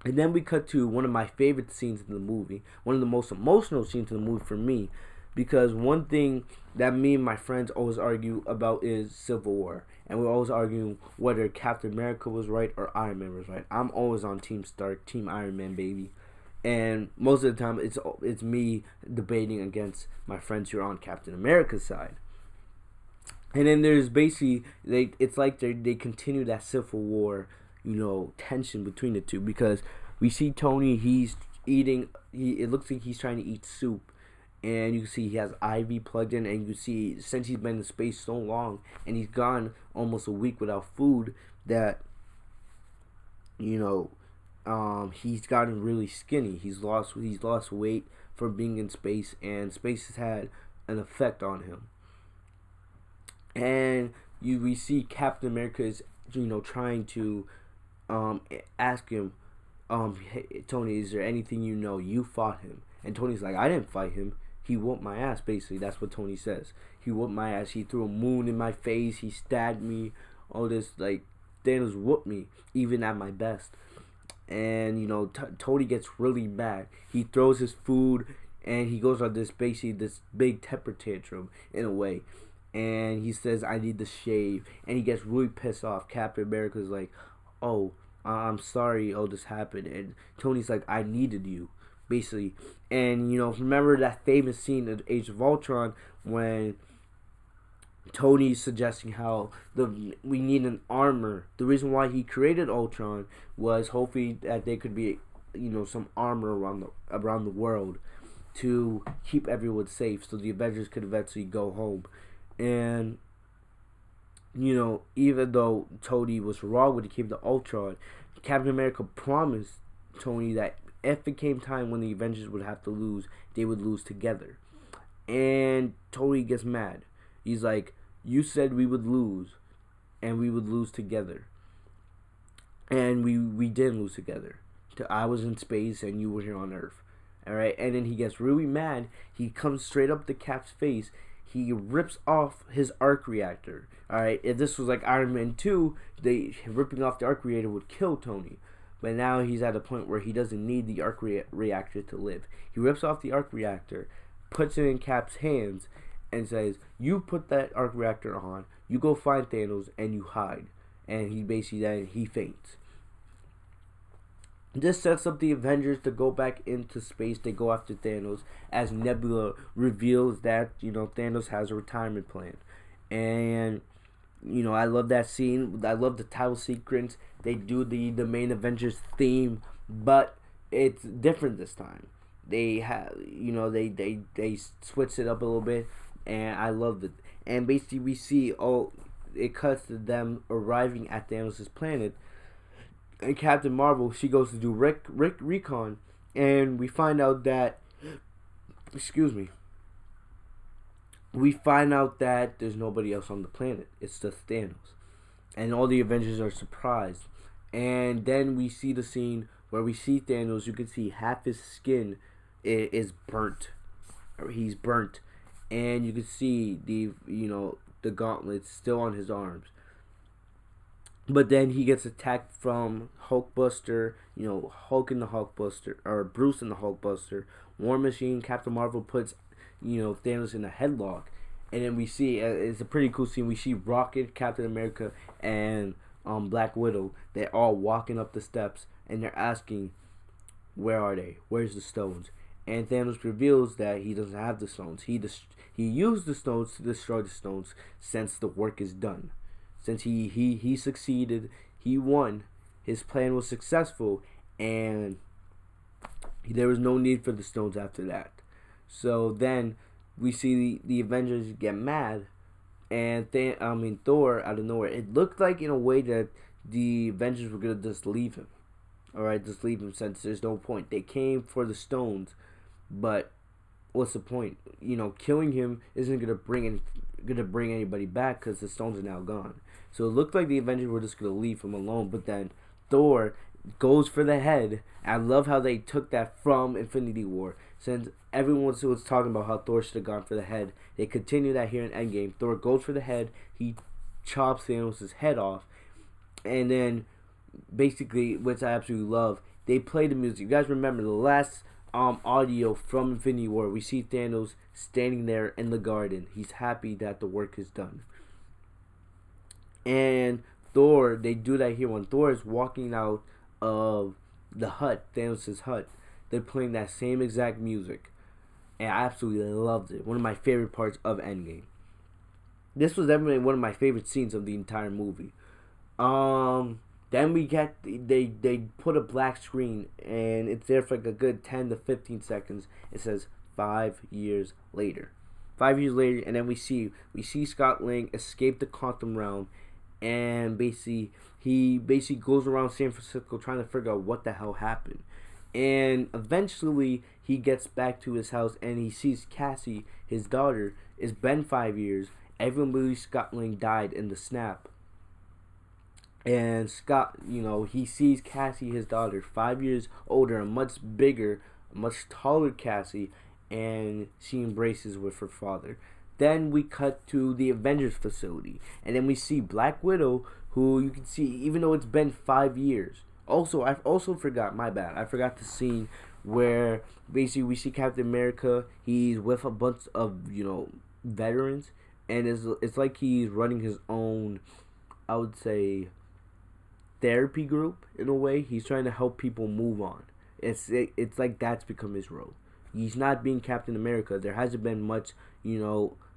And then we cut to one of my favorite scenes in the movie. One of the most emotional scenes in the movie for me. Because one thing that me and my friends always argue about is Civil War. And we're always arguing whether Captain America was right or Iron Man was right. I'm always on Team Stark, Team Iron Man, baby. And most of the time, it's me debating against my friends who are on Captain America's side. And then there's basically, it's like they continue that Civil War, you know, tension between the two. Because we see Tony, he's eating, it looks like he's trying to eat soup. And you can see he has IV plugged in, and you can see since he's been in space so long, and he's gone almost a week without food, that, you know, he's gotten really skinny. He's lost weight from being in space, and space has had an effect on him. And we see Captain America is, you know, trying to ask him, hey, Tony, is there anything you know? You fought him. And Tony's like, I didn't fight him. He whooped my ass, basically. That's what Tony says. He whooped my ass. He threw a moon in my face. He stabbed me. All this, like, Thanos whooped me, even at my best. And, you know, Tony gets really mad. He throws his food, and he goes on this big temper tantrum, in a way. And he says, I need to shave. And he gets really pissed off. Captain America's like, oh, I'm sorry all this happened. And Tony's like, I needed you, basically. And, you know, remember that famous scene of Age of Ultron when Tony's suggesting how we need an armor. The reason why he created Ultron was hopefully that there could be, you know, some armor around the world. to keep everyone safe so the Avengers could eventually go home. And even though Tony was wrong when he came to Ultron, Captain America promised Tony that if it came time when the Avengers would have to lose, they would lose together. And Tony gets mad. He's like, you said we would lose, and we would lose together. And we didn't lose together. I was in space and you were here on Earth. Alright, and then he gets really mad. He comes straight up to Cap's face. He rips off his arc reactor. Alright, if this was like Iron Man 2, ripping off the arc reactor would kill Tony. But now he's at a point where he doesn't need the arc reactor to live. He rips off the arc reactor, puts it in Cap's hands, and says, you put that arc reactor on, you go find Thanos, and you hide. And he basically then he faints. This sets up the Avengers to go back into space. They go after Thanos as Nebula reveals that Thanos has a retirement plan. And I love that scene. I love the title sequence. They do the main Avengers theme, but it's different this time. They have they switched it up a little bit, and I loved it. And basically we see it cuts to them arriving at Thanos' planet. And Captain Marvel, she goes to do recon, and we find out that, we find out that there's nobody else on the planet. It's just Thanos, and all the Avengers are surprised. And then we see the scene where we see Thanos. You can see half his skin is burnt, or he's burnt, and you can see the gauntlets still on his arms. But then he gets attacked from Hulkbuster, Hulk and the Hulkbuster, or Bruce and the Hulkbuster. War Machine, Captain Marvel puts, Thanos in a headlock. And then we see, it's a pretty cool scene, we see Rocket, Captain America, and Black Widow. They're all walking up the steps, and they're asking, where are they? Where's the stones? And Thanos reveals that he doesn't have the stones. He used the stones to destroy the stones since the work is done. Since he succeeded, he won, his plan was successful, and there was no need for the stones after that. So then we see the Avengers get mad, and Thor out of nowhere. It looked like in a way that the Avengers were gonna just leave him. Alright, just leave him since there's no point. They came for the stones, but what's the point? Killing him isn't gonna bring anybody back because the stones are now gone. So it looked like the Avengers were just gonna leave him alone, but then Thor goes for the head. I love how they took that from Infinity War. Since everyone was talking about how Thor should have gone for the head, they continue that here in Endgame. Thor goes for the head. He chops Thanos' head off, and then basically, which I absolutely love, they play the music. You guys remember the last audio from Infinity War? We see Thanos standing there in the garden. He's happy that the work is done. And Thor, they do that here when Thor is walking out of the hut, Thanos' hut. They're playing that same exact music, and I absolutely loved it. One of my favorite parts of Endgame. This was definitely one of my favorite scenes of the entire movie. Then we get they put a black screen, and it's there for like a good 10 to 15 seconds. It says 5 years later. 5 years later, and then we see Scott Lang escape the quantum realm, and he basically goes around San Francisco trying to figure out what the hell happened. And eventually he gets back to his house, and he sees Cassie, his daughter. It's been 5 years. Everyone believes Scott Lang died in the snap. And Scott, he sees Cassie, his daughter, 5 years older, a much bigger, much taller Cassie, and she embraces with her father. Then we cut to the Avengers facility, and then we see Black Widow, who you can see, even though it's been 5 years. Also, I forgot the scene where basically we see Captain America. He's with a bunch of veterans, and it's like he's running his own, I would say, therapy group in a way. He's trying to help people move on. It's like that's become his role. He's not being Captain America. There hasn't been much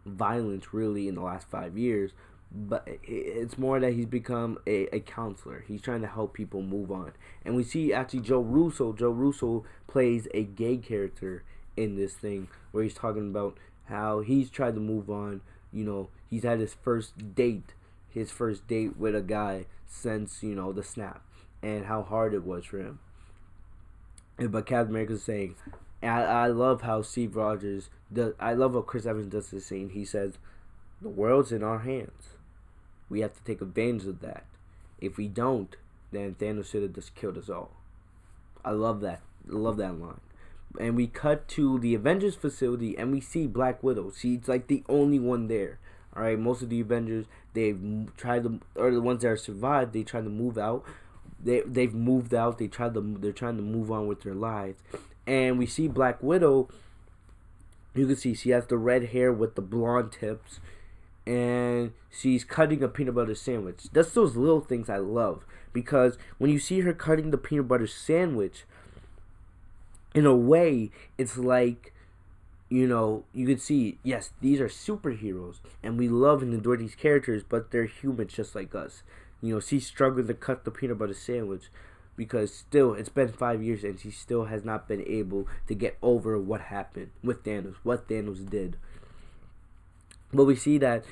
violence really in the last 5 years, but it's more that he's become a counselor. He's trying to help people move on. And we see actually Joe Russo plays a gay character in this thing where he's talking about how he's tried to move on. He's had his first date with a guy since, the snap, and how hard it was for him. But Captain America's saying, I love how Steve Rogers does. I love how Chris Evans does this scene. He says, "The world's in our hands. We have to take advantage of that. If we don't, then Thanos should have just killed us all." I love that. I love that line. And we cut to the Avengers facility, and we see Black Widow. She's like the only one there. All right, most of the Avengers, they've tried to, or the ones that are survived, they tried to move out. They've moved out. They're trying to move on with their lives. And we see Black Widow. You can see she has the red hair with the blonde tips, and she's cutting a peanut butter sandwich. That's those little things I love, because when you see her cutting the peanut butter sandwich, in a way, it's like, you can see, yes, these are superheroes, and we love and adore these characters, but they're humans just like us. She's struggling to cut the peanut butter sandwich, because still, it's been 5 years, and she still has not been able to get over what happened with Thanos, what Thanos did. But we see that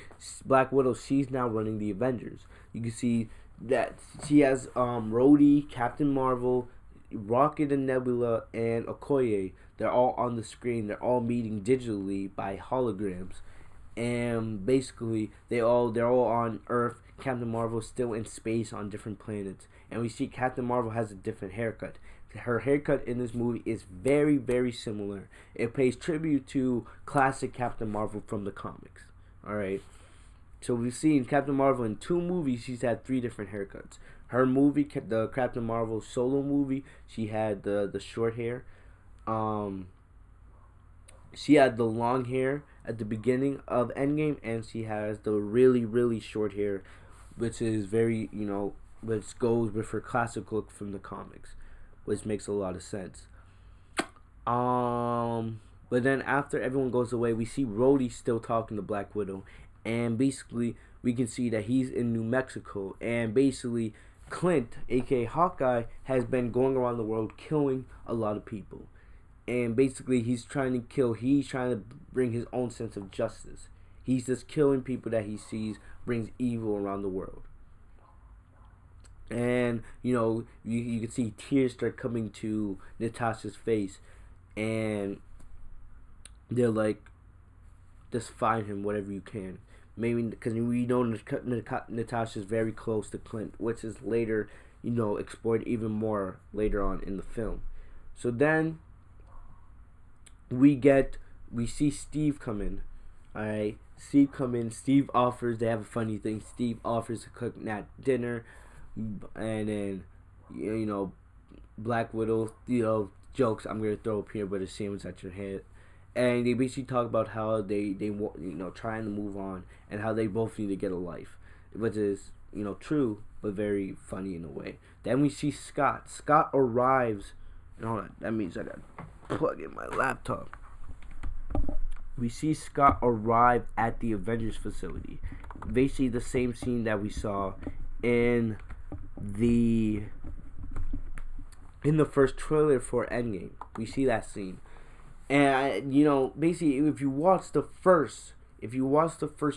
Black Widow, she's now running the Avengers. You can see that she has Rhodey, Captain Marvel, Rocket and Nebula, and Okoye. They're all on the screen. They're all meeting digitally by holograms. And basically, they're all on Earth. Captain Marvel still in space on different planets. And we see Captain Marvel has a different haircut. Her haircut in this movie is very, very similar. It pays tribute to classic Captain Marvel from the comics. Alright. So we've seen Captain Marvel in 2 movies. She's had 3 different haircuts. Her movie, the Captain Marvel solo movie, she had the short hair. She had the long hair at the beginning of Endgame, and she has the really, really short hair, which is very, which goes with her classic look from the comics, which makes a lot of sense. But then after everyone goes away, we see Rhodey still talking to Black Widow, and basically we can see that he's in New Mexico, and basically Clint, aka Hawkeye, has been going around the world killing a lot of people. And basically he's trying to bring his own sense of justice. He's just killing people that he sees brings evil around the world. And, you can see tears start coming to Natasha's face. And they're like, just find him, whatever you can. Maybe because we know Natasha's very close to Clint, which is later, explored even more later on in the film. So then we see Steve come in. Alright, Steve come in. Steve offers, they have a funny thing. Steve offers to cook Nat dinner, and then Black Widow jokes, "I'm gonna throw a peanut butter sandwich at your head." And they basically talk about how they trying to move on, and how they both need to get a life, which is true, but very funny in a way. Then we see Scott. Scott arrives, and hold on, that means I gotta plug in my laptop. We see Scott arrive at the Avengers facility. Basically the same scene that we saw in the first trailer for Endgame. We see that scene. And basically if you watch the first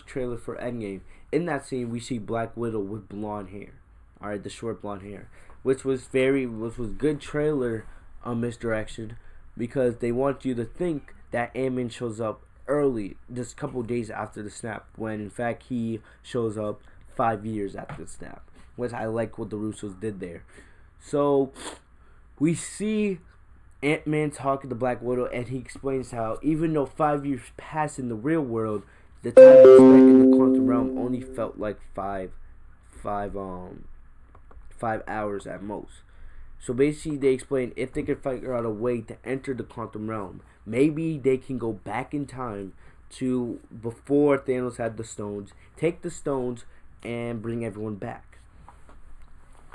trailer for Endgame, in that scene we see Black Widow with blonde hair. Alright, the short blonde hair. Which was good trailer misdirection, because they want you to think that Ant-Man shows up early, just a couple days after the snap, when in fact he shows up 5 years after the snap. Which I like what the Russos did there. So we see Ant-Man talking to Black Widow, and he explains how even though 5 years passed in the real world, the time he spent in the quantum realm only felt like five hours at most. So basically they explain if they could figure out a way to enter the quantum realm, maybe they can go back in time to before Thanos had the stones, take the stones, and bring everyone back.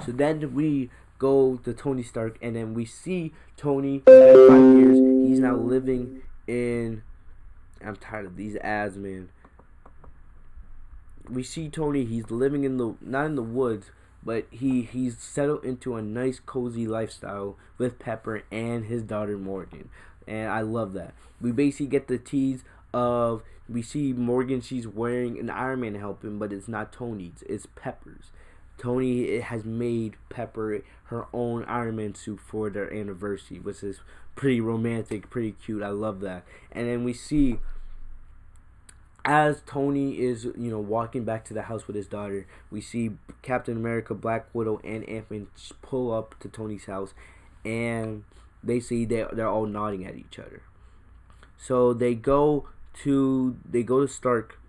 So then we go to Tony Stark, and then we see Tony, it's been 5 years, he's now living in, I'm tired of these ads, man. We see Tony, he's living not in the woods, but he's settled into a nice cozy lifestyle with Pepper and his daughter Morgan. and I love that. We basically get the tease of, we see Morgan, she's wearing an Iron Man helmet, but it's not Tony's, it's Pepper's. Tony has made Pepper her own Iron Man suit for their anniversary, which is pretty romantic, pretty cute. I love that. And then we see, as Tony is, walking back to the house with his daughter, we see Captain America, Black Widow, and Ant-Man pull up to Tony's house, and they see they're all nodding at each other. So they go to Stark,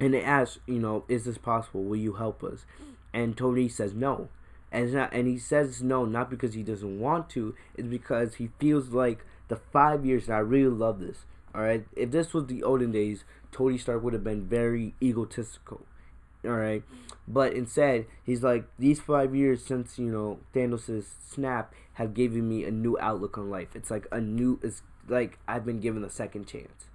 and they ask, is this possible? Will you help us? And Tony says no. And he says no, not because he doesn't want to, it's because he feels like the 5 years, and I really love this. Alright? If this was the olden days, Tony Stark would have been very egotistical. Alright? But instead, he's like, these 5 years since, Thanos' snap have given me a new outlook on life. It's like it's like I've been given a second chance.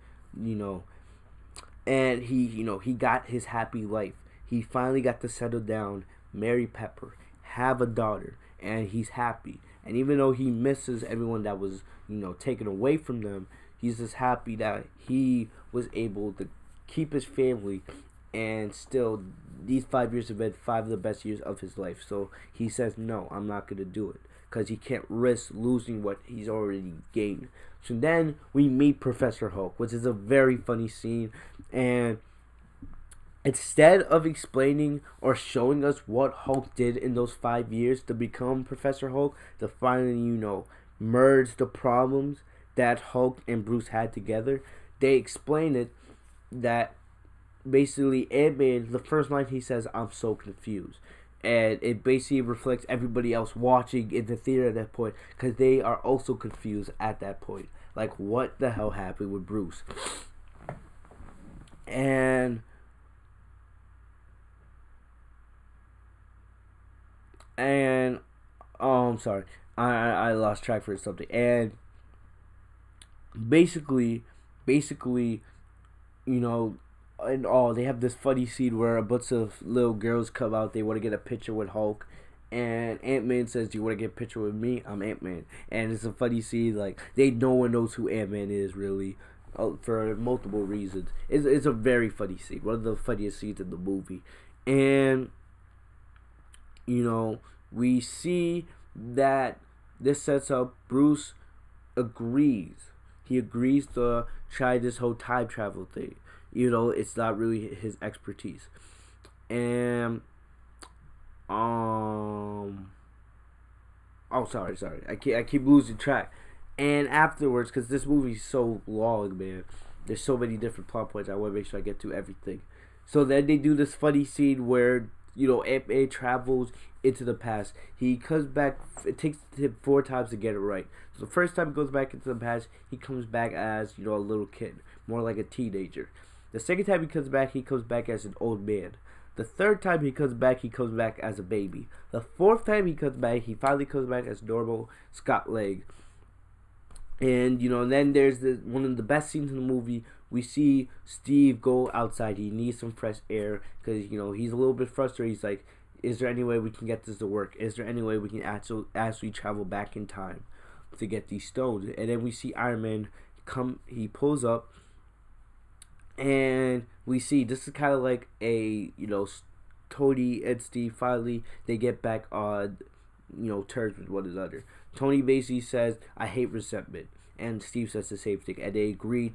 And he got his happy life. He finally got to settle down, marry Pepper, have a daughter, and he's happy. And even though he misses everyone that was, taken away from them, he's just happy that he was able to keep his family, and still, these 5 years have been 5 of the best years of his life. So he says, no, I'm not going to do it, because he can't risk losing what he's already gained. So then we meet Professor Hulk, which is a very funny scene, and instead of explaining or showing us what Hulk did in those 5 years to become Professor Hulk, to finally, merge the problems that Hulk and Bruce had together, they explain it that basically Ant-Man, the first line he says, I'm so confused. And it basically reflects everybody else watching in the theater at that point, because they are also confused at that point. Like, what the hell happened with Bruce? And I'm sorry, I lost track for something. And basically, and all, they have this funny scene where a bunch of little girls come out. They want to get a picture with Hulk, and Ant-Man says, do you want to get a picture with me? I'm Ant-Man. And it's a funny scene. Like, no one knows who Ant-Man is, really, for multiple reasons. It's a very funny scene, one of the funniest scenes in the movie. And we see that this sets up, Bruce agrees. He agrees to try this whole time travel thing. It's not really his expertise. And sorry. I keep losing track. And afterwards, because this movie's so long, man, there's so many different plot points, I want to make sure I get to everything. So then they do this funny scene where, Ant-Man travels into the past. He comes back, it takes him 4 times to get it right. So the first time he goes back into the past, he comes back as, a little kid, more like a teenager. The second time he comes back as an old man. The third time he comes back as a baby. The fourth time he finally comes back as normal Scott Lang. And, then there's one of the best scenes in the movie. We see Steve go outside. He needs some fresh air because, he's a little bit frustrated. He's like, is there any way we can get this to work? Is there any way we can actually travel back in time to get these stones? And then we see Iron Man come. He pulls up. And we see, this is kind of like a, Tony and Steve finally, they get back on, terms with one another. Tony basically says, I hate resentment. And Steve says the same thing. And they agree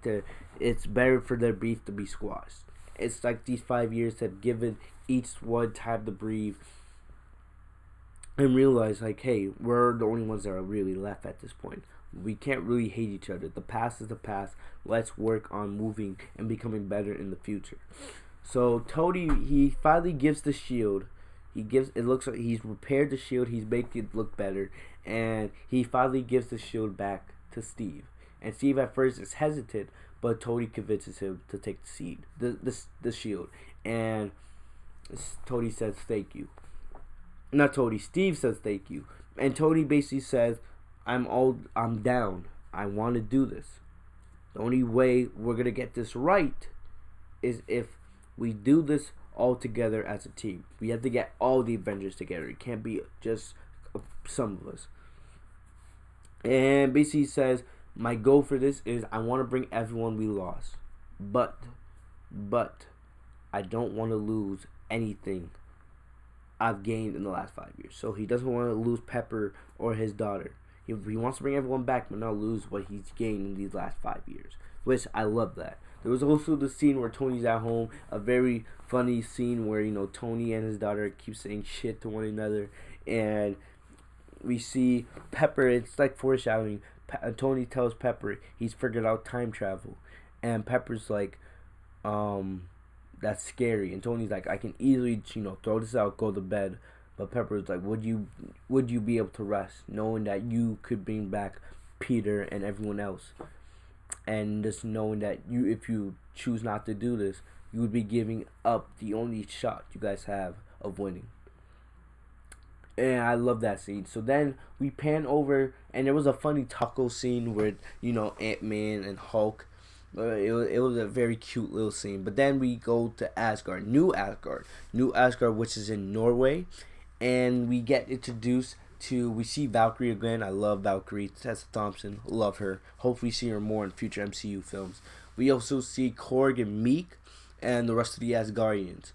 it's better for their beef to be squashed. It's like these 5 years have given each one time to breathe and realize, like, hey, we're the only ones that are really left at this point. We can't really hate each other. The past is the past. Let's work on moving and becoming better in the future. So Tony, he finally gives the shield. It looks like he's repaired the shield. He's making it look better, and he finally gives the shield back to Steve. And Steve at first is hesitant, but Tony convinces him to take the shield. And Tony says thank you. Not Tony. Steve says thank you. And Tony basically says, I'm down. I want to do this. The only way we're going to get this right is if we do this all together as a team. We have to get all the Avengers together. It can't be just some of us. And basically says, My goal for this is I want to bring everyone we lost, but I don't want to lose anything I've gained in the last 5 years. So he doesn't want to lose Pepper or his daughter. He wants to bring everyone back, but not lose what he's gained in these last 5 years. Which I love that. There was also the scene where Tony's at home, a very funny scene where, you know, Tony and his daughter keep saying shit to one another, and we see Pepper. It's like foreshadowing. Tony tells Pepper he's figured out time travel, and Pepper's like, that's scary. And Tony's like, I can easily, you know, throw this out, go to bed. But Pepper's like, would you be able to rest knowing that you could bring back Peter and everyone else, and just knowing that if you choose not to do this, you would be giving up the only shot you guys have of winning. And I love that scene. So then we pan over, and there was a funny taco scene with, you know, Ant-Man and Hulk. It was a very cute little scene. But then we go to Asgard, New Asgard, which is in Norway, and we get introduced to. We see Valkyrie again. I love Valkyrie. Tessa Thompson, love her. Hopefully, see her more in future MCU films. We also see Korg and Meek, and the rest of the Asgardians,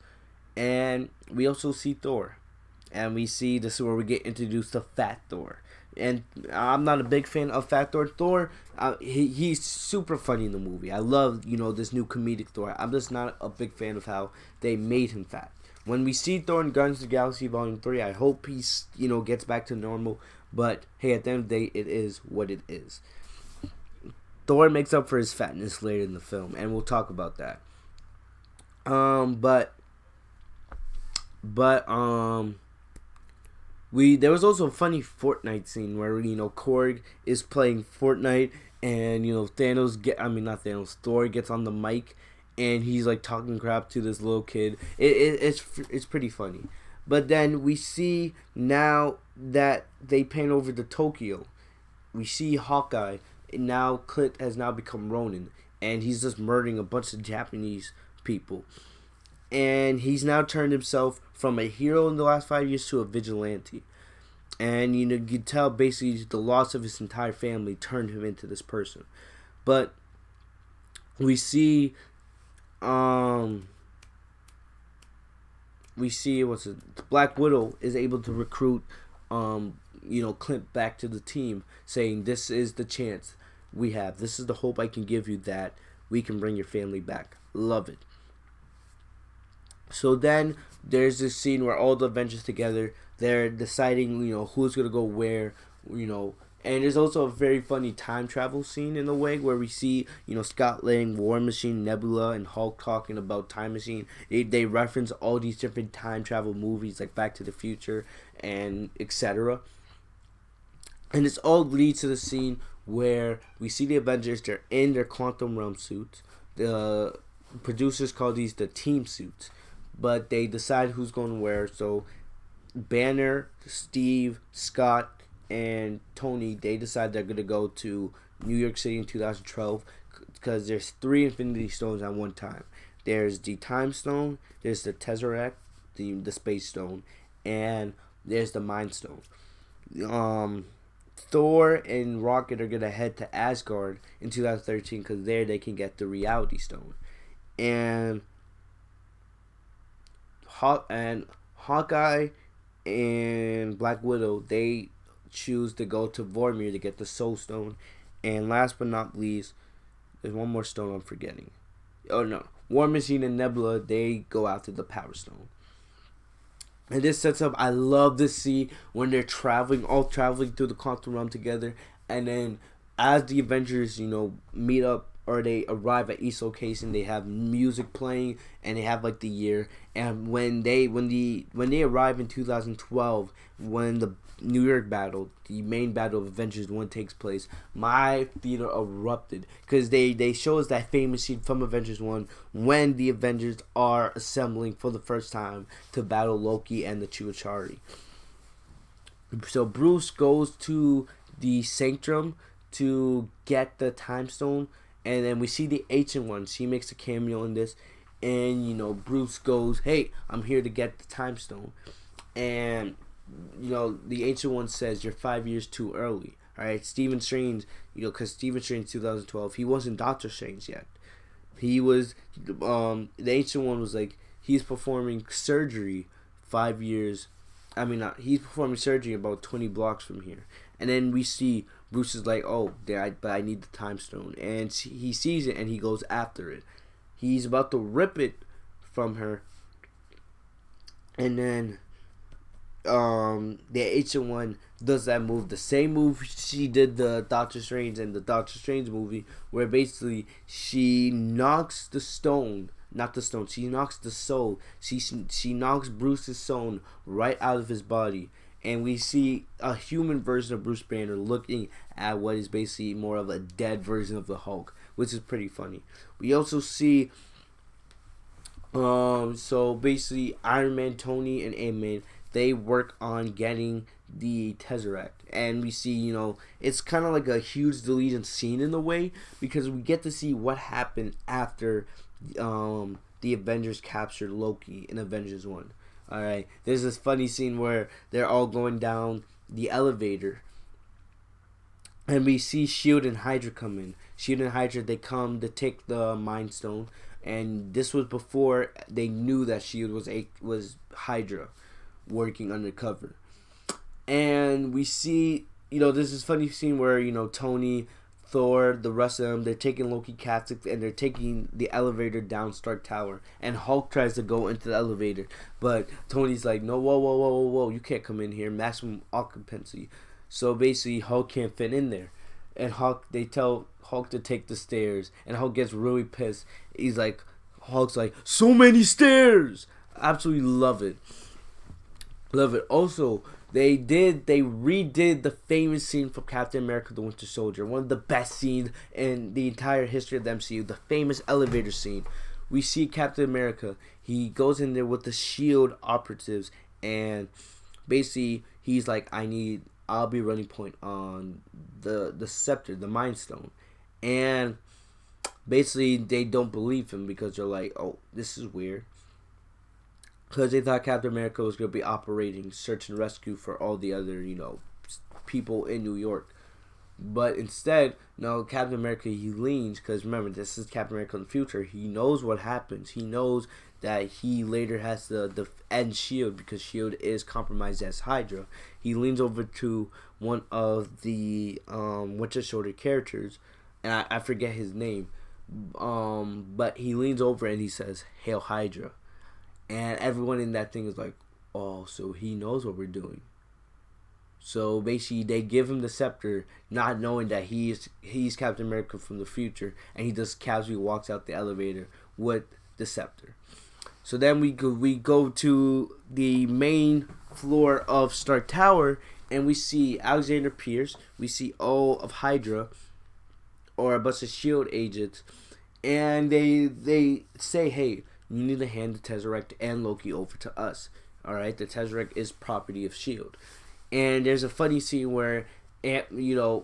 and we also see Thor. And we see this is where we get introduced to Fat Thor. And I'm not a big fan of Fat Thor. Thor, he's super funny in the movie. I love, you know, this new comedic Thor. I'm just not a big fan of how they made him fat. When we see Thor in Guardians of the Galaxy Volume 3, I hope he's, you know, gets back to normal. But, hey, at the end of the day, it is what it is. Thor makes up for his fatness later in the film, and we'll talk about that. There was also a funny Fortnite scene where, you know, Korg is playing Fortnite, and, you know, Thor gets on the mic, and he's like talking crap to this little kid. It's pretty funny. But then we see now that they pan over to Tokyo, we see Hawkeye, and now Clint has now become Ronin, and he's just murdering a bunch of Japanese people. And he's now turned himself from a hero in the last 5 years to a vigilante. And, you know, you can tell basically the loss of his entire family turned him into this person. But we see Black Widow is able to recruit, you know, Clint back to the team, saying this is the chance we have. This is the hope I can give you that we can bring your family back. Love it. So then there's this scene where all the Avengers together, they're deciding, you know, who's going to go where, you know. And there's also a very funny time travel scene in a way where we see, you know, Scott Lang, War Machine, Nebula, and Hulk talking about Time Machine. They reference all these different time travel movies like Back to the Future and etc. And this all leads to the scene where we see the Avengers, they're in their quantum realm suits. The producers call these the team suits. But they decide who's going to wear. So Banner, Steve, Scott, and Tony, they decide they're going to go to New York City in 2012 because there's 3 Infinity Stones at one time. There's the Time Stone, there's the Tesseract, the Space Stone, and there's the Mind Stone. Thor and Rocket are going to head to Asgard in 2013 because there they can get the Reality Stone. And Hawkeye and Black Widow, they choose to go to Vormir to get the Soul Stone. And last but not least, there's one more stone I'm forgetting. Oh no, War Machine and Nebula, they go after the Power Stone. And this sets up, I love to see when they're all traveling through the quantum realm together. And then as the Avengers, you know, meet up, or they arrive at each location, they have music playing, and they have like the year. And when they arrive in 2012, when the New York battle, the main battle of Avengers 1 takes place, my theater erupted because they show us that famous scene from Avengers 1 when the Avengers are assembling for the first time to battle Loki and the Chitauri. So Bruce goes to the Sanctum to get the Time Stone. And then we see the Ancient One. She makes a cameo in this. And, you know, Bruce goes, hey, I'm here to get the Time Stone. And, you know, the Ancient One says, you're 5 years too early. All right, Stephen Strange, because Stephen Strange 2012, he wasn't Doctor Strange yet. He was, the Ancient One was like, he's performing surgery 5 years. I mean, he's performing surgery about 20 blocks from here. And then we see Bruce is like, oh, but I need the time stone. And he sees it and he goes after it. He's about to rip it from her. And then the Ancient One does that move, the same move she did the Doctor Strange and the Doctor Strange movie, where basically she knocks the stone, not the stone, she knocks the soul, she knocks Bruce's soul right out of his body, and we see a human version of Bruce Banner looking at what is basically more of a dead version of the Hulk, which is pretty funny. We also see so basically Iron Man, Tony, and Ant-Man, they work on getting the Tesseract, and we see, it's kind of like a huge deleted scene in a way, because we get to see what happened after the Avengers captured Loki in Avengers 1. Alright, there's this funny scene where they're all going down the elevator, and we see S.H.I.E.L.D. and Hydra come in. S.H.I.E.L.D. and Hydra, they come to take the Mind Stone, and this was before they knew that S.H.I.E.L.D. was Hydra working undercover. And we see, there's this funny scene where, Tony, Thor, the rest of them, they're taking Loki captive, and they're taking the elevator down Stark Tower. And Hulk tries to go into the elevator, but Tony's like, no, whoa, you can't come in here, maximum occupancy. So basically, Hulk can't fit in there. And they tell Hulk to take the stairs, and Hulk gets really pissed. Hulk's like, so many stairs! Absolutely love it. Love it. Also, they redid the famous scene from Captain America the Winter Soldier. One of the best scenes in the entire history of the MCU. The famous elevator scene. We see Captain America. He goes in there with the S.H.I.E.L.D. operatives, and basically he's like, I'll be running point on the scepter, the Mind Stone. And basically they don't believe him, because they're like, oh, this is weird. Because they thought Captain America was going to be operating search and rescue for all the other, people in New York. But instead, no, Captain America, he leans, because remember, this is Captain America in the future. He knows what happens. He knows that he later has to end S.H.I.E.L.D. because S.H.I.E.L.D. is compromised as Hydra. He leans over to one of the Winter Soldier characters, and I forget his name. But he leans over and he says, "Hail Hydra." And everyone in that thing is like, oh, so he knows what we're doing. So basically, they give him the scepter, not knowing that he's Captain America from the future, and he just casually walks out the elevator with the scepter. So then we go to the main floor of Stark Tower, and we see Alexander Pierce, we see all of Hydra, or a bunch of S.H.I.E.L.D. agents, and they say, hey, you need to hand the Tesseract and Loki over to us. Alright, the Tesseract is property of S.H.I.E.L.D. And there's a funny scene where Ant-Man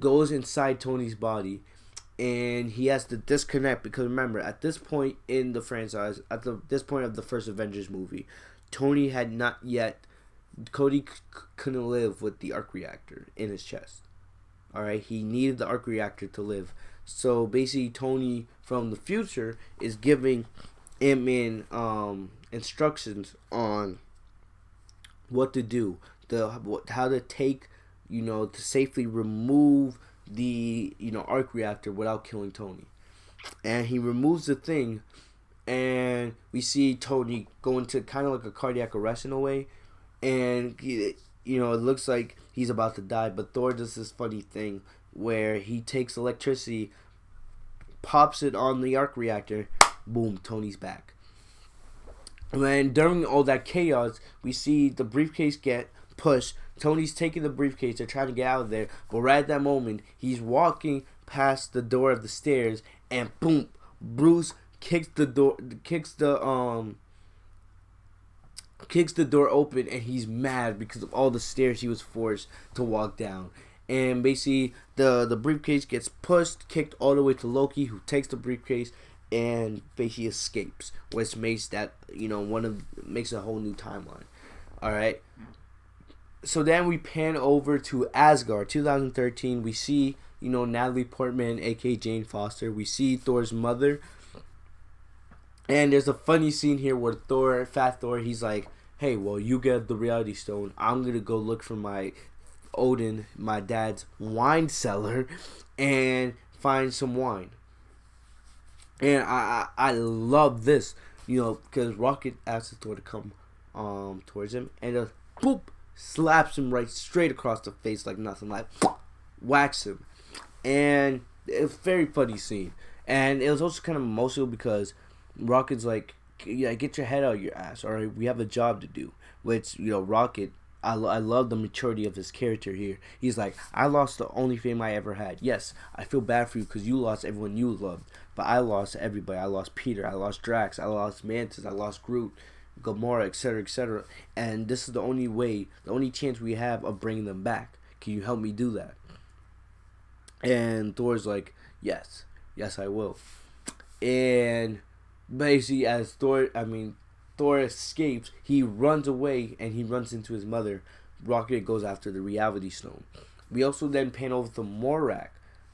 goes inside Tony's body, and he has to disconnect, because remember, at this point in the franchise, this point of the first Avengers movie, Tony couldn't live with the arc reactor in his chest. Alright, he needed the arc reactor to live. So basically, Tony from the future is giving Ant-Man instructions on what to do, how to take, to safely remove the arc reactor without killing Tony. And he removes the thing, and we see Tony go into kind of like a cardiac arrest in a way, and it looks like he's about to die. But Thor does this funny thing where he takes electricity, pops it on the arc reactor, boom, Tony's back. And then during all that chaos, we see the briefcase get pushed. Tony's taking the briefcase, they're trying to get out of there, but right at that moment, he's walking past the door of the stairs, and boom, Bruce kicks the door open, and he's mad because of all the stairs he was forced to walk down. And basically, the briefcase gets pushed, kicked all the way to Loki, who takes the briefcase and basically escapes, which makes that makes a whole new timeline. All right. So then we pan over to Asgard, 2013. We see, Natalie Portman, aka Jane Foster. We see Thor's mother. And there's a funny scene here where Fat Thor, he's like, hey, well, you get the reality stone. I'm going to go look for my Odin, my dad's wine cellar, and find some wine. And I love this, because Rocket asks Thor to come towards him, and just boop, slaps him right straight across the face like nothing, like whacks him. And it's a very funny scene. And it was also kind of emotional because Rocket's like, yeah, get your head out of your ass, all right? We have a job to do. Which, Rocket, I love the maturity of his character here. He's like, I lost the only fame I ever had. Yes, I feel bad for you because you lost everyone you loved. But I lost everybody. I lost Peter. I lost Drax. I lost Mantis. I lost Groot, Gamora, etc., etc. And this is the only way, the only chance we have of bringing them back. Can you help me do that? And Thor's like, yes, I will. And basically, as Thor escapes, he runs away and he runs into his mother. Rocket goes after the reality stone. We also then pan over to Morak,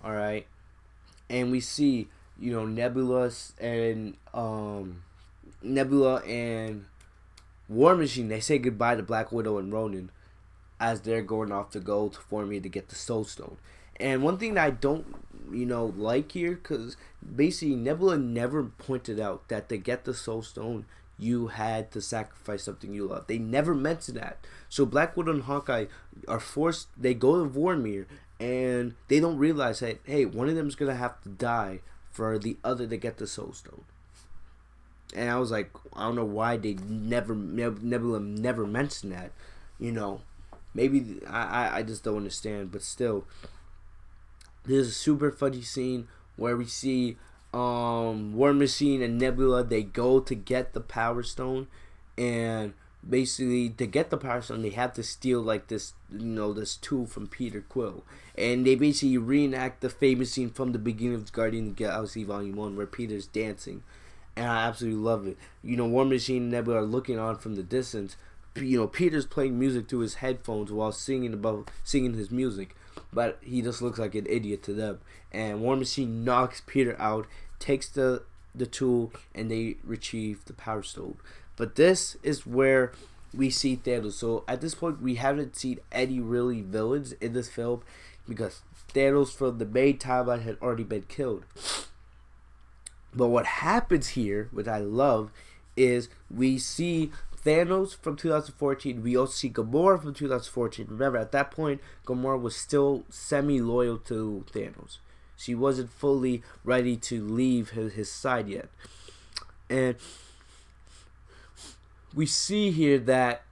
alright? And we see, Nebula and War Machine, they say goodbye to Black Widow and Ronan as they're going off to go to Formia to get the Soul Stone. And one thing that I don't, like here, because basically Nebula never pointed out that to get the Soul Stone, you had to sacrifice something you love. They never mentioned that. So Black Widow and Hawkeye are forced, they go to Vormir, and they don't realize that, hey, one of them is going to have to die for the other to get the Soul Stone. And I was like, I don't know why they Nebula never mentioned that. Maybe I just don't understand, but still. There's a super funny scene where we see War Machine and Nebula, they go to get the Power Stone, and basically to get the Power Stone they have to steal like this this tool from Peter Quill, and they basically reenact the famous scene from the beginning of Guardians of the Galaxy Volume 1 where Peter's dancing, and I absolutely love it. War Machine and Nebula are looking on from the distance. Peter's playing music through his headphones while singing his music, but he just looks like an idiot to them. And War Machine knocks Peter out, takes the tool, and they retrieve the Power Stone. But this is where we see Thanos. So at this point, we haven't seen any really villains in this film because Thanos from the main timeline had already been killed. But what happens here, which I love, is we see Thanos from 2014. We also see Gamora from 2014. Remember, at that point, Gamora was still semi-loyal to Thanos. She wasn't fully ready to leave his side yet. And we see here that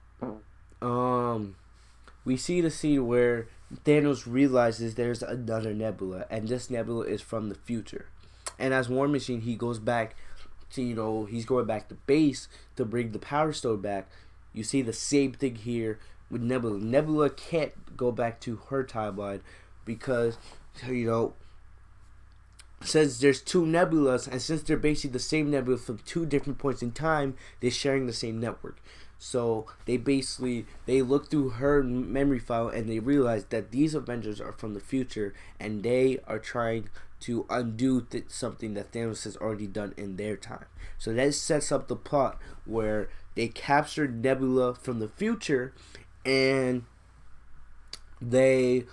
we see the scene where Thanos realizes there's another Nebula, and this Nebula is from the future. And as War Machine, he goes back to, he's going back to base to bring the Power Stone back. You see the same thing here with Nebula. Nebula can't go back to her timeline because, since there's two Nebulas, and since they're basically the same Nebula from two different points in time, they're sharing the same network. So they look through her memory file and they realize that these Avengers are from the future and they are trying to undo something that Thanos has already done in their time. So that sets up the plot where they captured Nebula from the future, and they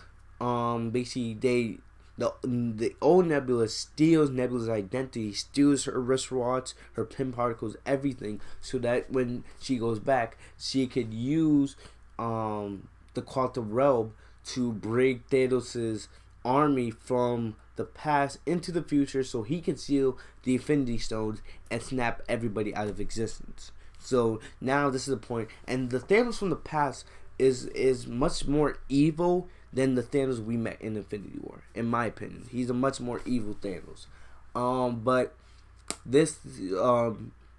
the old Nebula steals Nebula's identity, steals her wristwatch, her pin particles, everything, so that when she goes back, she could use the quantum realm to bring Thanos's army from the past into the future, so he can steal the Infinity Stones and snap everybody out of existence. So now this is the point, and the Thanos from the past is much more evil than the Thanos we met in Infinity War, in my opinion. He's a much more evil Thanos. But this,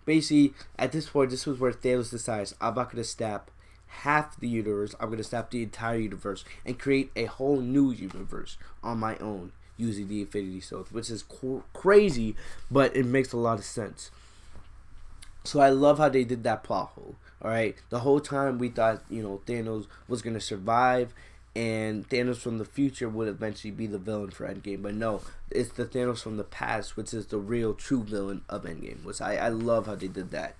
basically, at this point, this was where Thanos decides, I'm not going to snap half the universe, I'm going to snap the entire universe, and create a whole new universe on my own, using the Infinity Stones, which is crazy, but it makes a lot of sense. So I love how they did that plot hole. All right, the whole time we thought Thanos was gonna survive, and Thanos from the future would eventually be the villain for Endgame. But no, it's the Thanos from the past, which is the real true villain of Endgame. Which I love how they did that.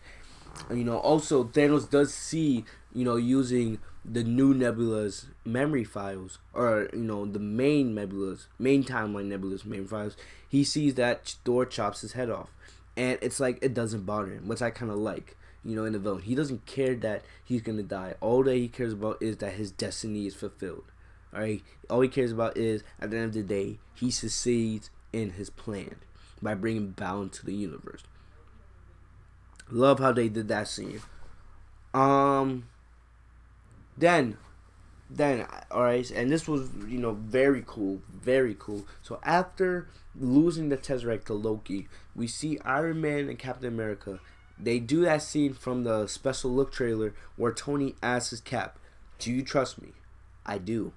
Also Thanos does see using the new Nebula's memory files, or the main timeline Nebula's main files. He sees that Thor chops his head off, and it's like it doesn't bother him, which I kind of like. In the villain, he doesn't care that he's gonna die. All that he cares about is that his destiny is fulfilled. All right, all he cares about is at the end of the day he succeeds in his plan by bringing balance to the universe. Love how they did that scene. Um, then, all right, and this was very cool, very cool. So after losing the Tesseract to Loki, we see Iron Man and Captain America. They do that scene from the special look trailer where Tony asks Cap, "Do you trust me?" "I do."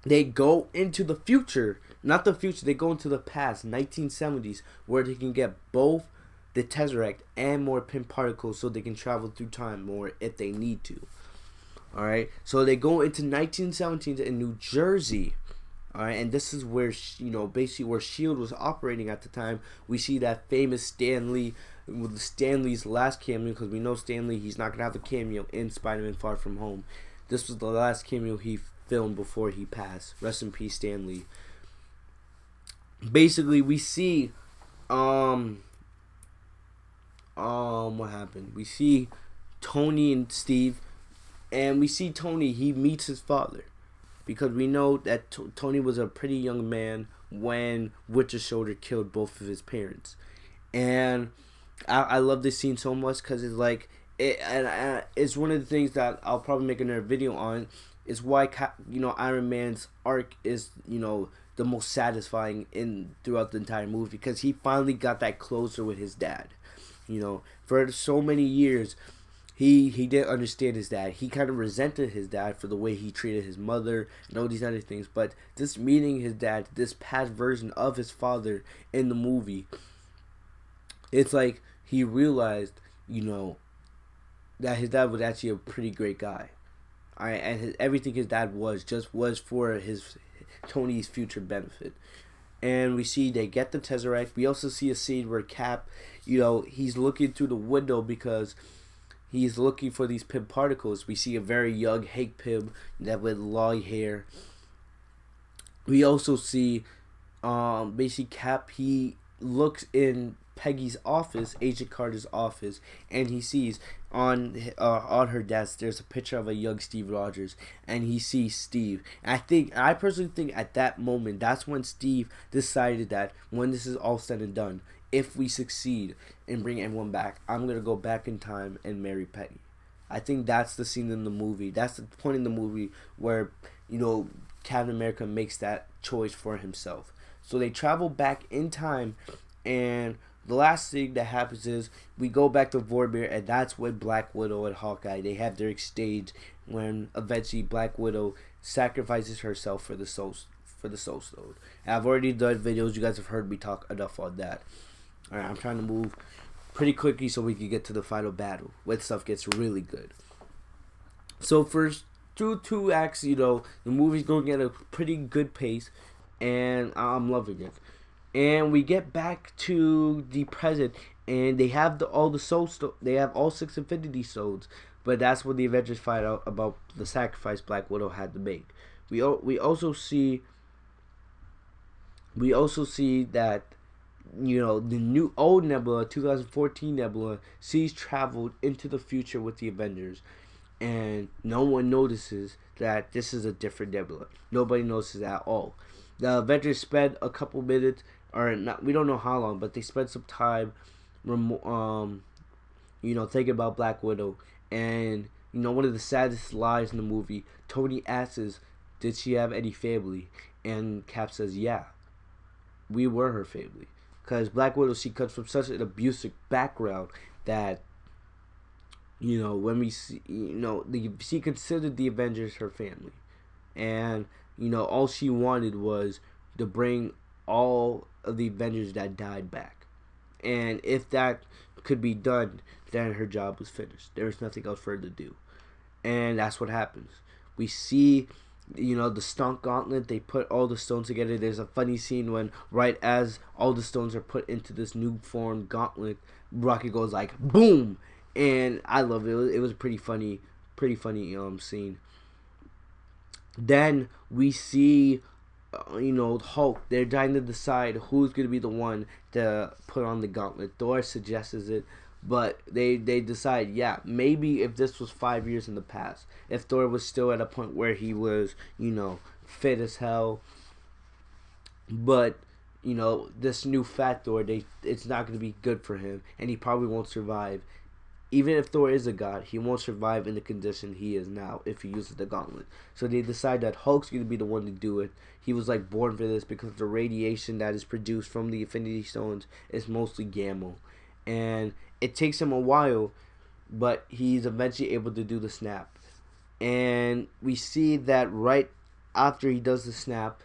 They go into the future, not the future. They go into the past, 1970s, where they can get both the Tesseract and more pin particles, so they can travel through time more if they need to. All right, so they go into 1917 in New Jersey. All right, and this is where basically where Shield was operating at the time. We see that famous Stan Lee, with Stanley's last cameo, because we know Stan Lee, he's not gonna have a cameo in Spider-Man: Far From Home. This was the last cameo he filmed before he passed. Rest in peace, Stan Lee. Basically, we see what happened? We see Tony and Steve, and we see Tony. He meets his father, because we know that Tony was a pretty young man when Winter Soldier killed both of his parents. And I love this scene so much because it's like it's one of the things that I'll probably make another video on. Is why Iron Man's arc is the most satisfying throughout the entire movie, because he finally got that closure with his dad. For so many years he didn't understand his dad. He kind of resented his dad for the way he treated his mother and all these other things. But this meeting his dad, this past version of his father in the movie, it's like he realized, that his dad was actually a pretty great guy. All right, and everything his dad was for his Tony's future benefit. And we see they get the Tesseract. We also see a scene where Cap, he's looking through the window because he's looking for these Pym particles. We see a very young Hank Pym that with long hair. We also see basically Cap, he looks in Peggy's office, Agent Carter's office, and he sees on her desk there's a picture of a young Steve Rogers, and he sees Steve. And I personally think at that moment, that's when Steve decided that when this is all said and done, if we succeed in bringing everyone back, I'm gonna go back in time and marry Peggy. I think that's the scene in the movie. That's the point in the movie where Captain America makes that choice for himself. So they travel back in time, and the last thing that happens is we go back to Vormir, and that's when Black Widow and Hawkeye, they have their exchange when eventually Black Widow sacrifices herself for the Soul Stone. And I've already done videos. You guys have heard me talk enough on that. All right, I'm trying to move pretty quickly so we can get to the final battle when stuff gets really good. So first, through 2 acts, the movie's going at a pretty good pace, and I'm loving it. And we get back to the present, and they have all the Soul Stone. They have all 6 Infinity Stones, but that's when the Avengers find out about the sacrifice Black Widow had to make. We also see that the old Nebula, 2014 Nebula, sees traveled into the future with the Avengers, and no one notices that this is a different Nebula. Nobody notices at all. The Avengers spend a couple minutes, or not, we don't know how long, but they spend some time, thinking about Black Widow. And one of the saddest lies in the movie, Tony asks, "Did she have any family?" And Cap says, "Yeah, we were her family." Because Black Widow, she comes from such an abusive background that when we see, she considered the Avengers her family, and all she wanted was to bring all of the Avengers that died back. And if that could be done, then her job was finished. There was nothing else for her to do. And that's what happens. We see, the Stunk Gauntlet. They put all the stones together. There's a funny scene when, right as all the stones are put into this new formed gauntlet, Rocket goes like boom, and I love it. It was a pretty funny scene. Then we see, Hulk. They're trying to decide who's gonna be the one to put on the gauntlet. Thor suggests it, but they decide, yeah, maybe if this was 5 years in the past, if Thor was still at a point where he was, fit as hell, but this new fat Thor, it's not gonna be good for him, and he probably won't survive. Even if Thor is a god, he won't survive in the condition he is now if he uses the gauntlet. So they decide that Hulk's going to be the one to do it. He was like born for this because the radiation that is produced from the Infinity Stones is mostly gamma. And it takes him a while, but he's eventually able to do the snap. And we see that right after he does the snap,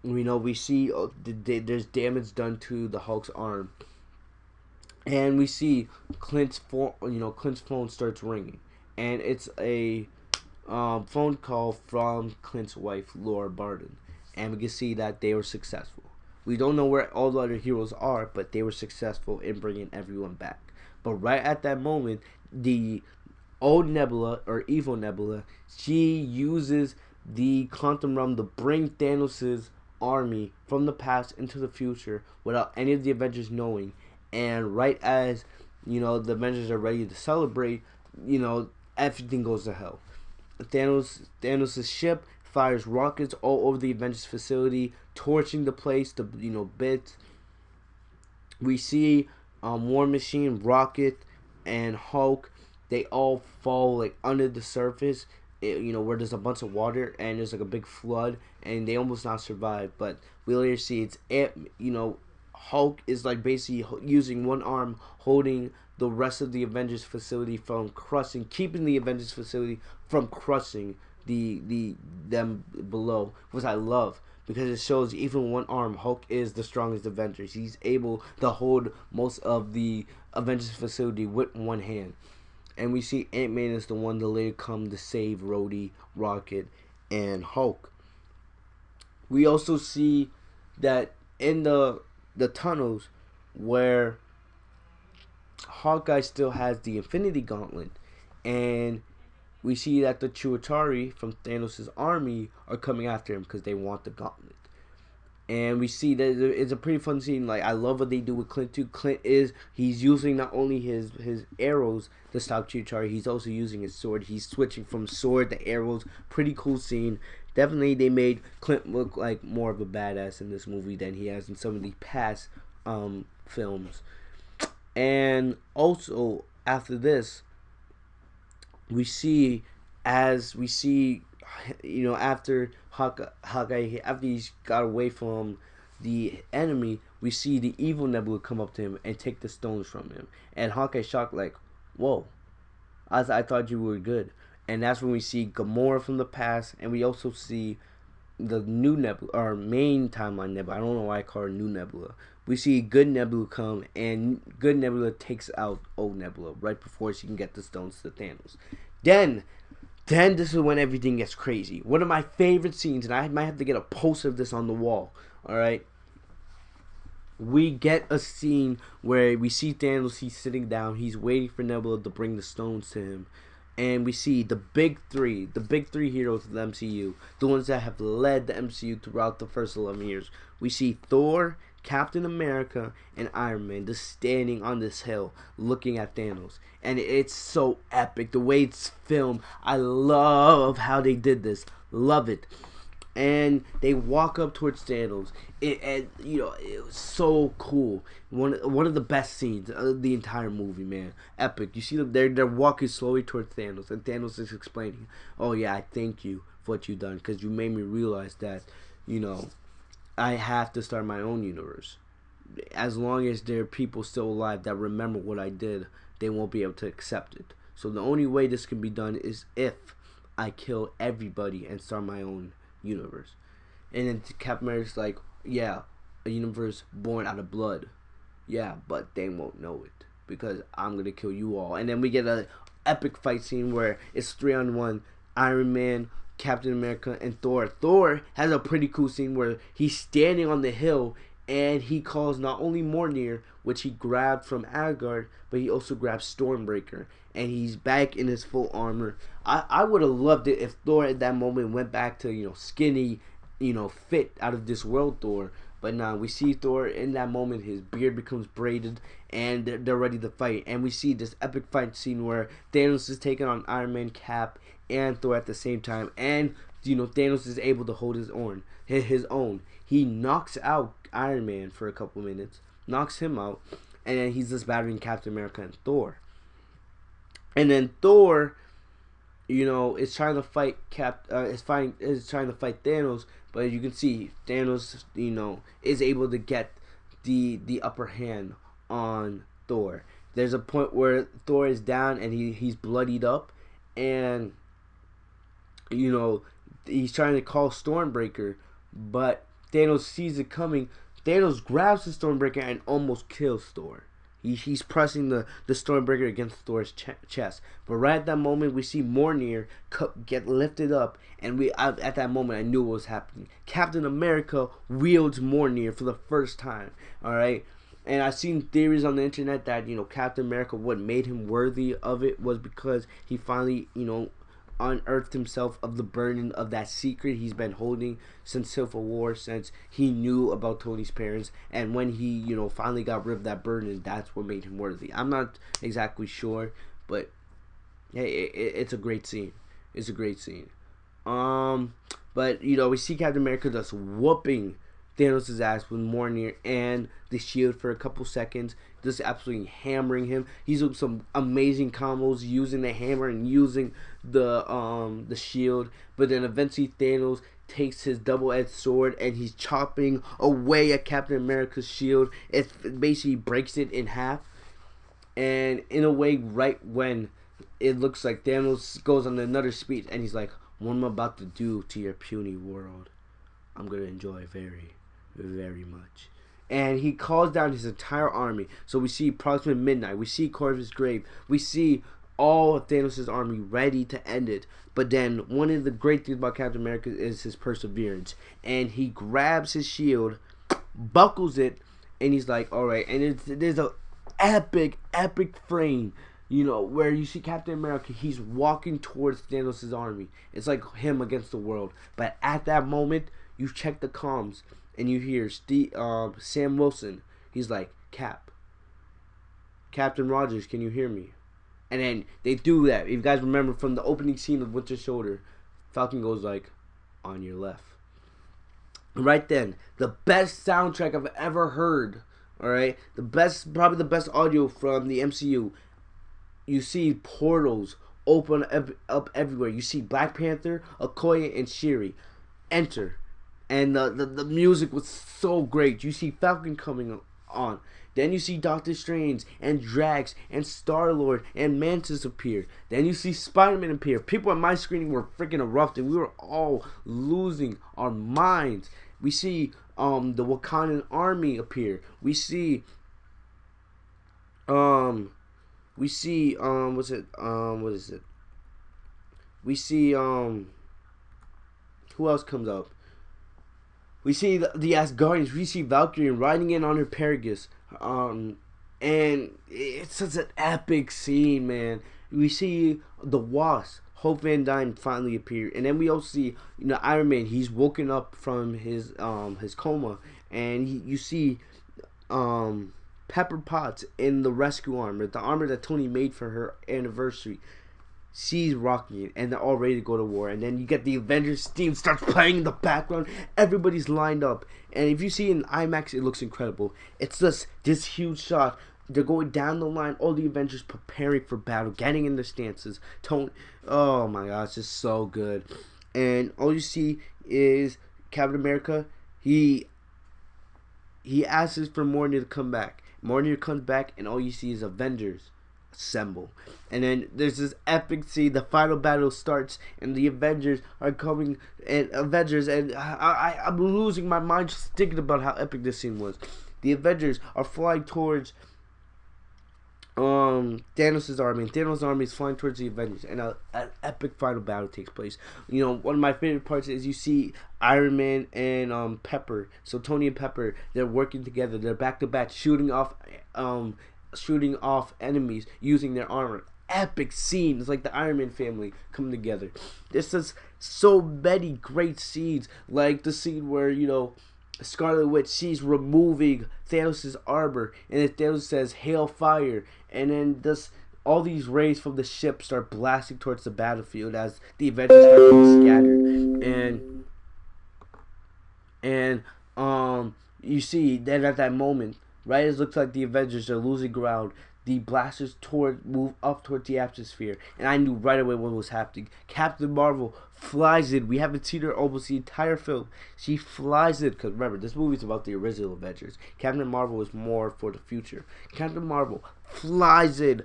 we see there's damage done to the Hulk's arm. And we see Clint's phone starts ringing, and it's a phone call from Clint's wife, Laura Barton, and we can see that they were successful. We don't know where all the other heroes are, but they were successful in bringing everyone back. But right at that moment, the old Nebula, or evil Nebula, she uses the quantum realm to bring Thanos' army from the past into the future without any of the Avengers knowing. And right as, the Avengers are ready to celebrate, everything goes to hell. Thanos' ship fires rockets all over the Avengers facility, torching the place to, bits. We see War Machine, Rocket, and Hulk. They all fall, like, under the surface, where there's a bunch of water, and there's, like, a big flood, and they almost not survive. But we later see Hulk is like basically using one arm, holding the rest of the Avengers facility from crushing, keeping the Avengers facility from crushing them below, which I love because it shows even one arm, Hulk is the strongest Avengers. He's able to hold most of the Avengers facility with one hand. And we see Ant-Man is the one to later come to save Rhodey, Rocket, and Hulk. We also see that in the tunnels where Hawkeye still has the Infinity Gauntlet, and we see that the Chitauri from Thanos' army are coming after him because they want the gauntlet. And we see that it's a pretty fun scene. Like, I love what they do with Clint too. He's using not only his arrows to stop Chitauri, he's also using his sword. He's switching from sword to arrows. Pretty cool scene. Definitely they made Clint look like more of a badass in this movie than he has in some of the past films. And also after this, we see after Hawkeye, after he's got away from the enemy, we see the evil Nebula come up to him and take the stones from him. And Hawkeye's shocked, like, whoa, I thought you were good. And that's when we see Gamora from the past, and we also see the new Nebula, or main timeline Nebula. I don't know why I call her new Nebula. We see good Nebula come, and good Nebula takes out old Nebula right before she can get the stones to Thanos. Then this is when everything gets crazy. One of my favorite scenes, and I might have to get a poster of this on the wall. All right. We get a scene where we see Thanos. He's sitting down. He's waiting for Nebula to bring the stones to him. And we see the big three heroes of the MCU, the ones that have led the MCU throughout the first 11 years. We see Thor, Captain America, and Iron Man just standing on this hill looking at Thanos. And it's so epic. The way it's filmed, I love how they did this. Love it. And they walk up towards Thanos. It was so cool. One of the best scenes of the entire movie, man. Epic. You see them, they're walking slowly towards Thanos, and Thanos is explaining, "Oh yeah, I thank you for what you've done, because you made me realize that, I have to start my own universe. As long as there are people still alive that remember what I did, they won't be able to accept it. So the only way this can be done is if I kill everybody and start my own universe." And then Captain America's like, "Yeah, a universe born out of blood. Yeah, but they won't know it because I'm gonna kill you all. And then we get a epic fight scene where it's 3-on-1, Iron Man, Captain America, and Thor. Thor has a pretty cool scene where he's standing on the hill and he calls not only Mjolnir, which he grabbed from Asgard, but he also grabs Stormbreaker, and he's back in his full armor. I would have loved it if Thor at that moment went back to, skinny, fit, out of this world Thor. But now we see Thor in that moment, his beard becomes braided, and they're ready to fight. And we see this epic fight scene where Thanos is taking on Iron Man, Cap, and Thor at the same time. And, Thanos is able to hold his own. He knocks out Iron Man for a couple minutes, knocks him out, and then he's just battering Captain America and Thor. And then Thor, is trying to fight is trying to fight Thanos, but you can see Thanos, is able to get the upper hand on Thor. There's a point where Thor is down and he's bloodied up, and he's trying to call Stormbreaker, but Thanos sees it coming. Thanos grabs the Stormbreaker and almost kills Thor. He's pressing the Stormbreaker against Thor's chest. But right at that moment, we see Mjolnir get lifted up. And at that moment, I knew what was happening. Captain America wields Mjolnir for the first time. Alright? And I've seen theories on the internet that, Captain America, what made him worthy of it was because he finally, unearthed himself of the burden of that secret he's been holding since Civil War, since he knew about Tony's parents, and when he finally got rid of that burden, that's what made him worthy. I'm not exactly sure, but hey, it's a great scene. It's a great scene. But we see Captain America just whooping Thanos' ass with Mjolnir and the shield for a couple seconds, just absolutely hammering him. He's doing some amazing combos using the hammer and using the shield, but then eventually Thanos takes his double-edged sword and he's chopping away at Captain America's shield. It basically breaks it in half, and in a way, right when it looks like Thanos goes on another speech and he's like, "What I'm about to do to your puny world, I'm gonna enjoy very, very much." And he calls down his entire army. So we see Proxima Midnight, we see Corvus Grave, we see all of Thanos' army ready to end it. But then one of the great things about Captain America is his perseverance. And he grabs his shield, buckles it, and he's like, alright. And there's a epic frame, where you see Captain America, he's walking towards Thanos' army. It's like him against the world. But at that moment, you check the comms, and you hear Sam Wilson. He's like, Captain Rogers, can you hear me? And then they do that. If you guys remember from the opening scene of Winter Soldier, Falcon goes like, "On your left." Right then, the best soundtrack I've ever heard. Alright? Probably the best audio from the MCU. You see portals open up everywhere. You see Black Panther, Okoye, and Shuri enter. And the music was so great. You see Falcon coming on. Then you see Doctor Strange and Drax and Star-Lord and Mantis appear. Then you see Spider-Man appear. People at my screening were freaking erupting. We were all losing our minds. We see the Wakandan army appear. We see what is it? We see who else comes up? We see the Asgardians. We see Valkyrie riding in on her Paragus. And it's such an epic scene, man. We see the Wasp, Hope Van Dyne, finally appear, and then we also see Iron Man. He's woken up from his coma, and you see Pepper Potts in the rescue armor, the armor that Tony made for her anniversary. She's rocking it, and they're all ready to go to war. And then you get the Avengers theme starts playing in the background. Everybody's lined up, and if you see it in IMAX, it looks incredible. It's just this huge shot. They're going down the line, all the Avengers preparing for battle, getting in their stances. Oh my gosh, it's just so good. And all you see is Captain America. He asks for Mjolnir to come back. Mjolnir comes back, and all you see is Avengers assemble. And then there's this epic scene. The final battle starts, and the Avengers are coming. And I'm losing my mind just thinking about how epic this scene was. The Avengers are flying towards Thanos' army. And Thanos' army is flying towards the Avengers, and an epic final battle takes place. You know, one of my favorite parts is you see Iron Man and Pepper. So Tony and Pepper, they're working together. They're back to back, shooting off enemies using their armor. Epic scene. It's like the Iron Man family coming together. This is so many great scenes, like the scene where Scarlet Witch, she's removing Thanos' armor, and then Thanos says "Hail fire," and then all these rays from the ship start blasting towards the battlefield as the Avengers start being scattered, and you see then at that moment, right as it looks like the Avengers are losing ground, the blasters move up towards the atmosphere, and I knew right away what was happening. Captain Marvel flies in. We haven't seen her almost the entire film. She flies in, because remember, this movie's about the original Avengers. Captain Marvel is more for the future. Captain Marvel flies in.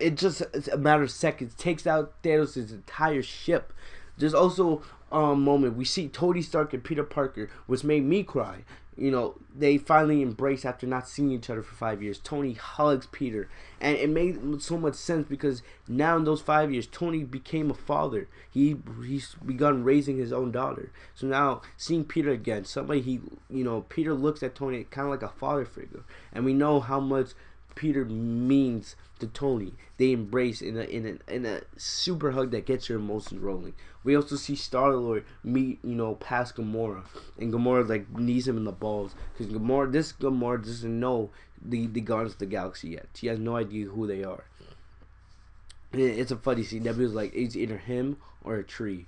It's a matter of seconds. Takes out Thanos' entire ship. There's also a moment we see Tony Stark and Peter Parker, which made me cry. They finally embrace after not seeing each other for 5 years. Tony hugs Peter, and it made so much sense because now in those 5 years, Tony became a father. He's begun raising his own daughter. So now seeing Peter again, Peter looks at Tony kind of like a father figure, and we know how much Peter means to Tony. They embrace in a super hug that gets your emotions rolling. We also see Star-Lord meet past Gamora, and Gamora knees him in the balls because Gamora doesn't know the Guardians of the Galaxy yet. She has no idea who they are. And it's a funny scene. Nebula's like, it's either him or a tree.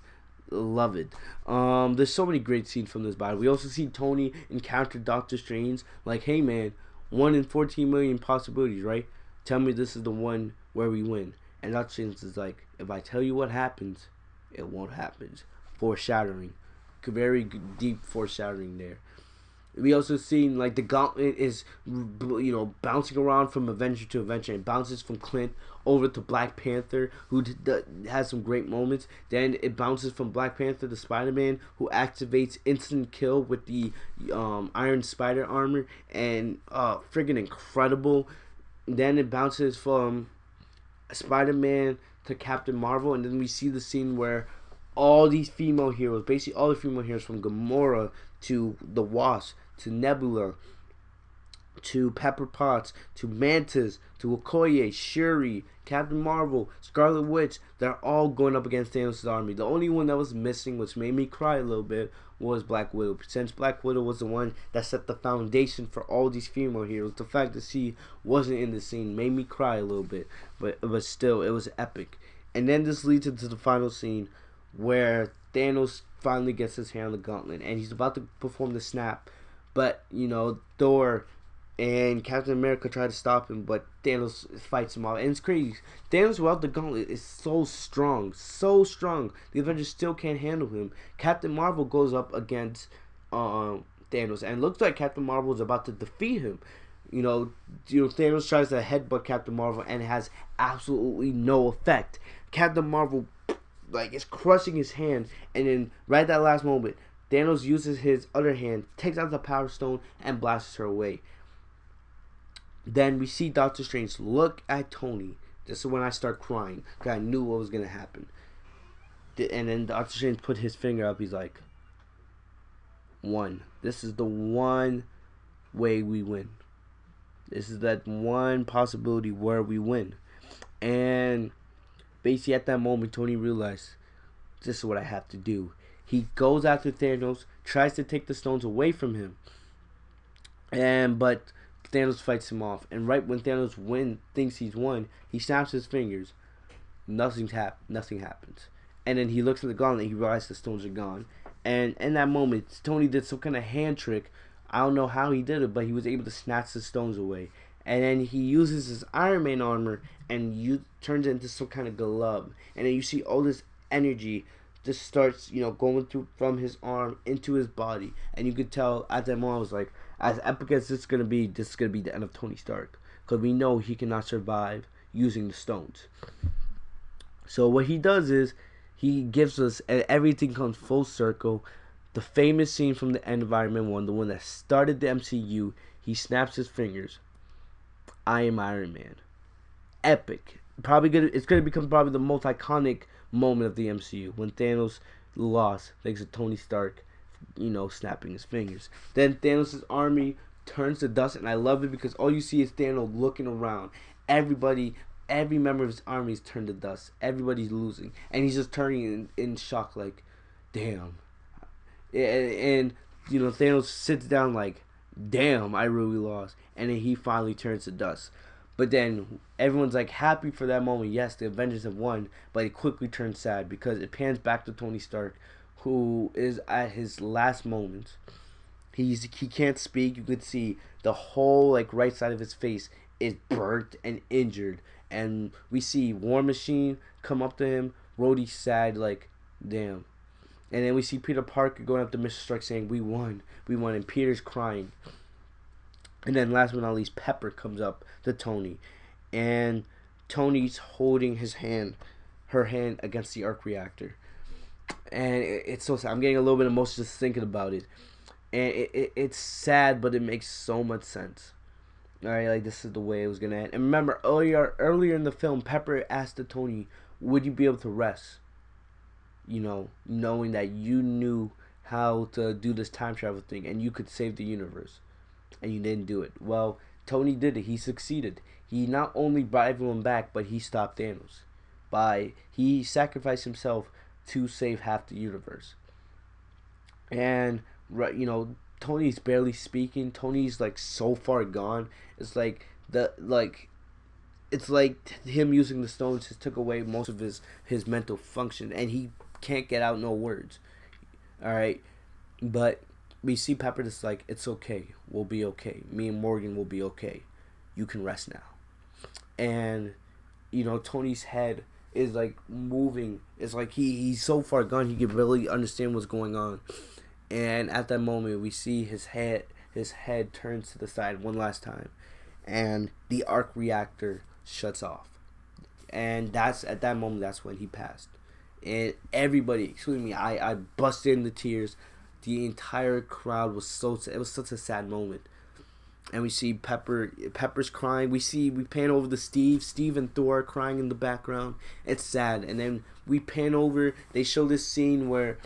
Love it. There's so many great scenes from this battle. We also see Tony encounter Doctor Strange. Like, hey man, 1 in 14 million possibilities, right? Tell me this is the one where we win. And Doctor Strange is like, if I tell you what happens, it won't happen. Foreshadowing. Very deep foreshadowing there. We also seen the gauntlet is bouncing around from Avenger to Avenger, and bounces from Clint over to Black Panther, who has some great moments. Then it bounces from Black Panther to Spider-Man, who activates instant kill with the Iron Spider armor, and friggin' incredible. Then it bounces from Spider-Man to Captain Marvel, and then we see the scene where all these female heroes, basically all the female heroes from Gamora to the Wasp to Nebula to Pepper Potts to Mantis to Okoye, Shuri, Captain Marvel, Scarlet Witch, they're all going up against Thanos' army. The only one that was missing, which made me cry a little bit, was Black Widow. Since Black Widow was the one that set the foundation for all these female heroes, the fact that she wasn't in the scene made me cry a little bit. But still, it was epic. And then this leads into the final scene where Thanos finally gets his hand on the gauntlet, and he's about to perform the snap. But, Thor and Captain America try to stop him, but Thanos fights him off. And it's crazy. Thanos without the gauntlet is so strong. So strong. The Avengers still can't handle him. Captain Marvel goes up against Thanos, and it looks like Captain Marvel is about to defeat him. Thanos tries to headbutt Captain Marvel, and it has absolutely no effect. Captain Marvel, is crushing his hand, and then right at that last moment, Thanos uses his other hand, takes out the Power Stone, and blasts her away. Then we see Doctor Strange look at Tony. This is when I start crying, because I knew what was going to happen. And then Doctor Strange put his finger up. He's like, 1. This is the one way we win. This is that one possibility where we win. And basically at that moment, Tony realized, this is what I have to do. He goes after Thanos, tries to take the stones away from him, but Thanos fights him off. And right when Thanos thinks he's won, he snaps his fingers. Nothing happens. And then he looks at the gauntlet and he realizes the stones are gone. And in that moment, Tony did some kind of hand trick. I don't know how he did it, but he was able to snatch the stones away. And then he uses his Iron Man armor and turns it into some kind of glove. And then you see all this energy just starts, going through from his arm into his body. And you could tell at that moment, I was like, as epic as this is going to be the end of Tony Stark. Because we know he cannot survive using the stones. So what he does is, he gives us, and everything comes full circle, the famous scene from the end of Iron Man 1, the one that started the MCU. He snaps his fingers. I am Iron Man. epic. It's gonna become probably the most iconic moment of the MCU when Thanos lost thanks to Tony Stark, snapping his fingers. Then Thanos' army turns to dust, and I love it because all you see is Thanos looking around. Everybody, every member of his army is turned to dust. Everybody's losing, and he's just turning in shock, like, damn. And Thanos sits down like, damn, I really lost. And then he finally turns to dust. But then everyone's like happy for that moment. Yes, the Avengers have won, but it quickly turns sad because it pans back to Tony Stark, who is at his last moments. He can't speak. You could see the whole right side of his face is burnt and injured. And we see War Machine come up to him. Rhodey's sad, like, damn. And then we see Peter Parker going up to Mr. Stark saying, we won. And Peter's crying. And then last but not least, Pepper comes up to Tony. And Tony's holding her hand against the arc reactor. And it's so sad. I'm getting a little bit emotional just thinking about it. And it's sad, but it makes so much sense. Alright, like this is the way it was going to end. And remember, earlier in the film, Pepper asked to Tony, would you be able to rest? Knowing that you knew how to do this time travel thing and you could save the universe. And you didn't do it. Well, Tony did it. He succeeded. He not only brought everyone back, but he stopped Thanos. He sacrificed himself to save half the universe. And, Tony's barely speaking. Tony's, so far gone. It's like him using the stones just took away most of his mental function. And he can't get out no words. Alright? But we see Pepper just like, it's okay. We'll be okay. Me and Morgan will be okay. You can rest now. And, Tony's head is moving. It's like he's so far gone he can really understand what's going on. And at that moment we see his head turns to the side one last time. And the arc reactor shuts off. And at that moment that's when he passed. And everybody, excluding me, I busted into tears. The entire crowd was it was such a sad moment. And we see Pepper's crying. We pan over to Steve and Thor are crying in the background. It's sad. And then we pan over, they show this scene where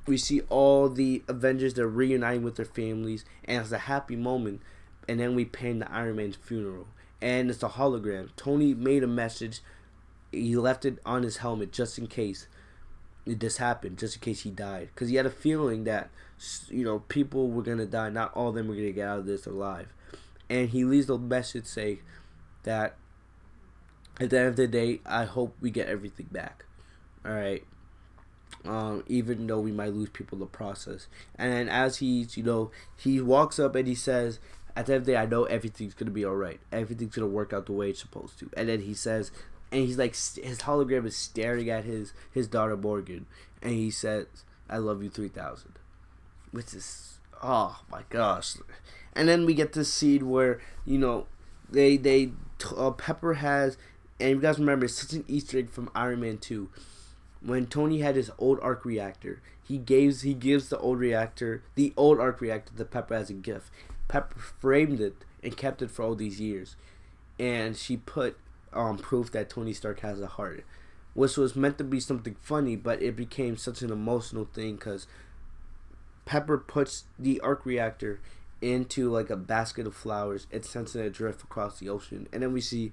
we see all the Avengers, they're reuniting with their families, and it's a happy moment. And then we pan to Iron Man's funeral. And it's a hologram. Tony made a message. He left it on his helmet just in case this happened, just in case he died, because he had a feeling that people were gonna die, not all of them were gonna get out of this alive. And he leaves the message say that at the end of the day, I hope we get everything back. All right, even though we might lose people in the process. And as he walks up and he says, at the end of the day, I know everything's gonna be all right. Everything's gonna work out the way it's supposed to. And then he says. And he's his hologram is staring at his daughter Morgan, and he says, "I love you 3000," which is, oh my gosh. And then we get this scene where Pepper has, and you guys remember, it's such an Easter egg from Iron Man 2. When Tony had his old arc reactor, he gives the old arc reactor to Pepper as a gift. Pepper framed it and kept it for all these years, and she put proof that Tony Stark has a heart, which was meant to be something funny, but it became such an emotional thing because Pepper puts the arc reactor into a basket of flowers and sends it adrift across the ocean. And then we see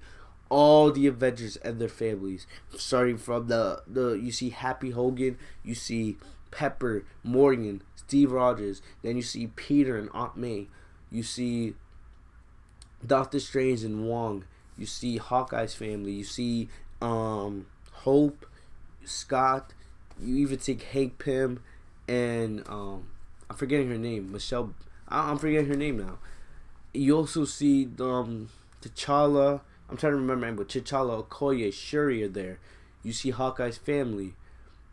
all the Avengers and their families, starting from you see Happy Hogan, you see Pepper, Morgan, Steve Rogers, then you see Peter and Aunt May, you see Doctor Strange and Wong, you see Hawkeye's family. You see Hope, Scott. You even see Hank Pym and I'm forgetting her name. Michelle. I'm forgetting her name now. You also see T'Challa. I'm trying to remember, but T'Challa, Okoye, Shuri are there. You see Hawkeye's family.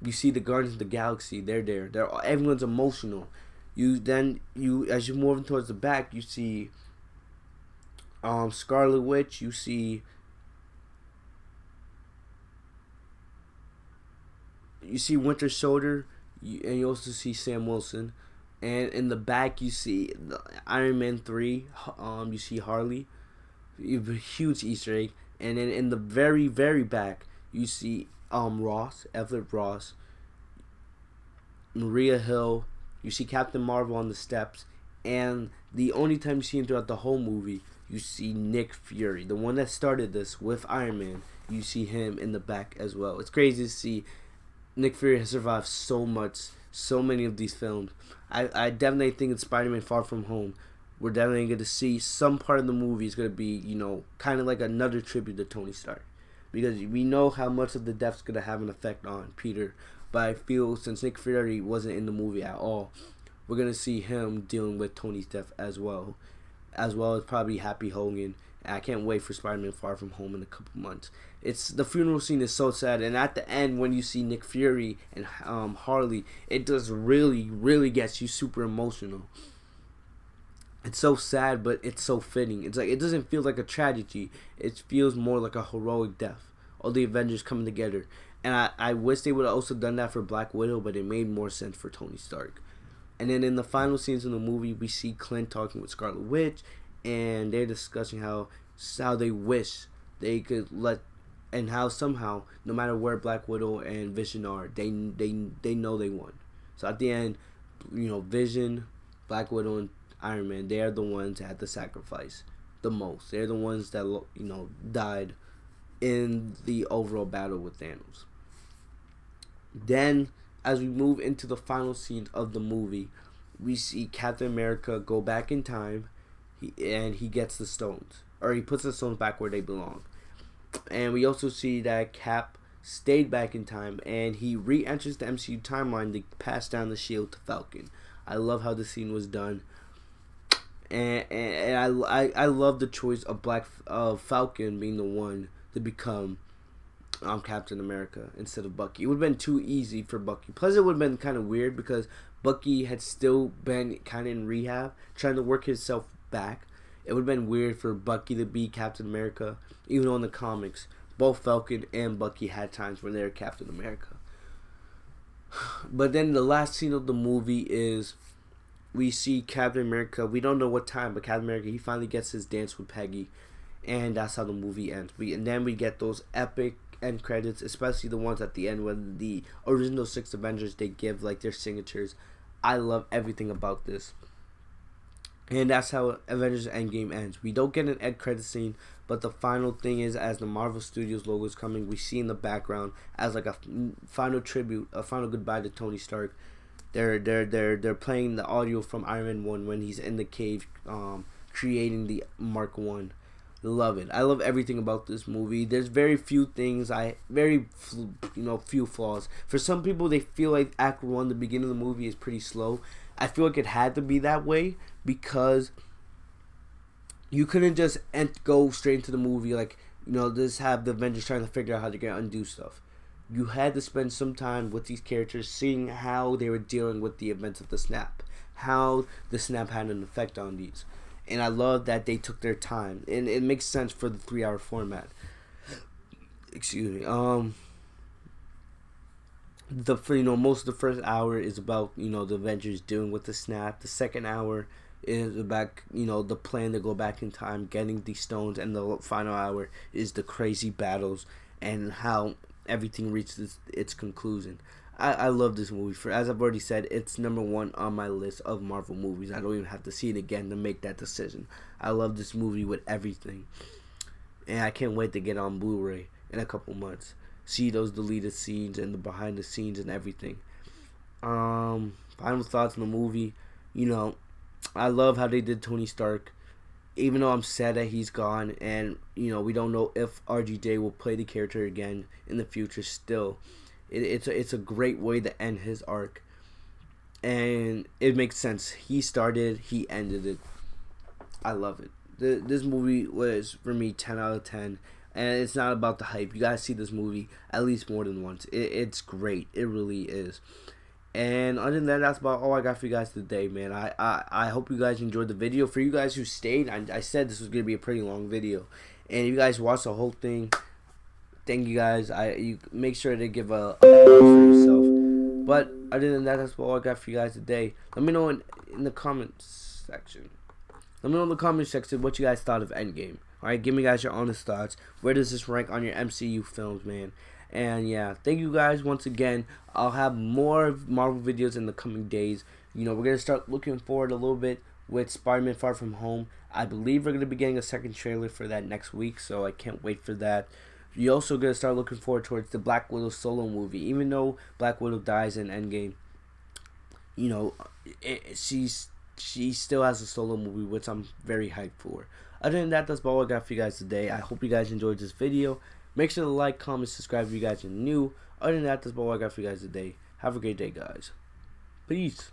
You see the Guardians of the Galaxy. They're there. Everyone's emotional. As you're moving towards the back, you see Scarlet Witch, you see Winter Soldier, and you also see Sam Wilson, and in the back you see the Iron Man 3. You see Harley. You have a huge Easter egg. And then in the very back, you see Everett Ross, Maria Hill. You see Captain Marvel on the steps, and the only time you see him throughout the whole movie, you see Nick Fury, the one that started this with Iron Man. You see him in the back as well. It's crazy to see Nick Fury has survived so many of these films. I definitely think in Spider-Man Far From Home, we're definitely going to see some part of the movie is going to be, kind of like another tribute to Tony Stark. Because we know how much of the death's going to have an effect on Peter. But I feel since Nick Fury wasn't in the movie at all, we're going to see him dealing with Tony's death as well. As well as probably Happy Hogan. And I can't wait for Spider-Man Far From Home in a couple months. The funeral scene is so sad. And at the end, when you see Nick Fury and Harley, it does really gets you super emotional. It's so sad, but it's so fitting. It's like, it doesn't feel like a tragedy. It feels more like a heroic death. All the Avengers coming together. And I wish they would have also done that for Black Widow, but it made more sense for Tony Stark. And then in the final scenes in the movie, we see Clint talking with Scarlet Witch, and they're discussing how they wish they could and how somehow, no matter where Black Widow and Vision are, they know they won. So at the end, Vision, Black Widow, and Iron Man, they are the ones that had to sacrifice the most. They're the ones that died in the overall battle with Thanos. Then, as we move into the final scenes of the movie, we see Captain America go back in time, and he gets the stones, or he puts the stones back where they belong. And we also see that Cap stayed back in time, and he re-enters the MCU timeline to pass down the shield to Falcon. I love how the scene was done. And I love the choice of Falcon being the one to become Captain America instead of Bucky. It would have been too easy for Bucky. Plus, it would have been kind of weird because Bucky had still been kind of in rehab, trying to work himself back. It would have been weird for Bucky to be Captain America, even though in the comics, both Falcon and Bucky had times when they were Captain America. But then the last scene of the movie is we see Captain America. We don't know what time, but Captain America, he finally gets his dance with Peggy. And that's how the movie ends. And then we get those epic end credits, especially the ones at the end when the original 6 Avengers, they give their signatures. I love everything about this. And that's how Avengers Endgame ends. We don't get an end credit scene, but the final thing is, as the Marvel Studios logo is coming, we see in the background as a final tribute, a final goodbye to Tony Stark. They're playing the audio from Iron Man 1 when he's in the cave, creating the Mark 1. Love it. I love everything about this movie. There's very few things, few flaws. For some people, they feel like Act 1, the beginning of the movie, is pretty slow. I feel like it had to be that way because you couldn't just go straight into the movie just have the Avengers trying to figure out how to undo stuff. You had to spend some time with these characters, seeing how they were dealing with the events of the snap, how the snap had an effect on these. And I love that they took their time, and it makes sense for the 3-hour format. Excuse me. Most of the first hour is about the Avengers dealing with the snap. The second hour is about the plan to go back in time, getting these stones, and the final hour is the crazy battles and how everything reaches its conclusion. I love this movie. As I've already said, it's number 1 on my list of Marvel movies. I don't even have to see it again to make that decision. I love this movie with everything. And I can't wait to get on Blu-ray in a couple months. See those deleted scenes and the behind the scenes and everything. Final thoughts on the movie. I love how they did Tony Stark. Even though I'm sad that he's gone, and we don't know if RGJ will play the character again in the future still. It's a great way to end his arc, and it makes sense. He started, he ended it. I love it. This movie was, for me, 10 out of 10, and it's not about the hype. You guys see this movie at least more than once. It's great. It really is. And other than that, that's about all I got for you guys today, man. I hope you guys enjoyed the video. For you guys who stayed, I said this was going to be a pretty long video, and if you guys watched the whole thing, thank you guys. You make sure to give a applause for yourself. But other than that, that's all I got for you guys today. Let me know in the comments section Let me know in the comment section what you guys thought of Endgame. Alright, give me guys your honest thoughts. Where does this rank on your MCU films, man? And yeah, thank you guys once again. I'll have more Marvel videos in the coming days. You know, we're going to start looking forward a little bit with Spider-Man Far From Home. I believe we're going to be getting a second trailer for that next week, so I can't wait for that. You're also going to start looking forward towards the Black Widow solo movie. Even though Black Widow dies in Endgame, you know, she still has a solo movie, which I'm very hyped for. Other than that, that's all I got for you guys today. I hope you guys enjoyed this video. Make sure to like, comment, subscribe if you guys are new. Other than that, that's all I got for you guys today. Have a great day, guys. Peace.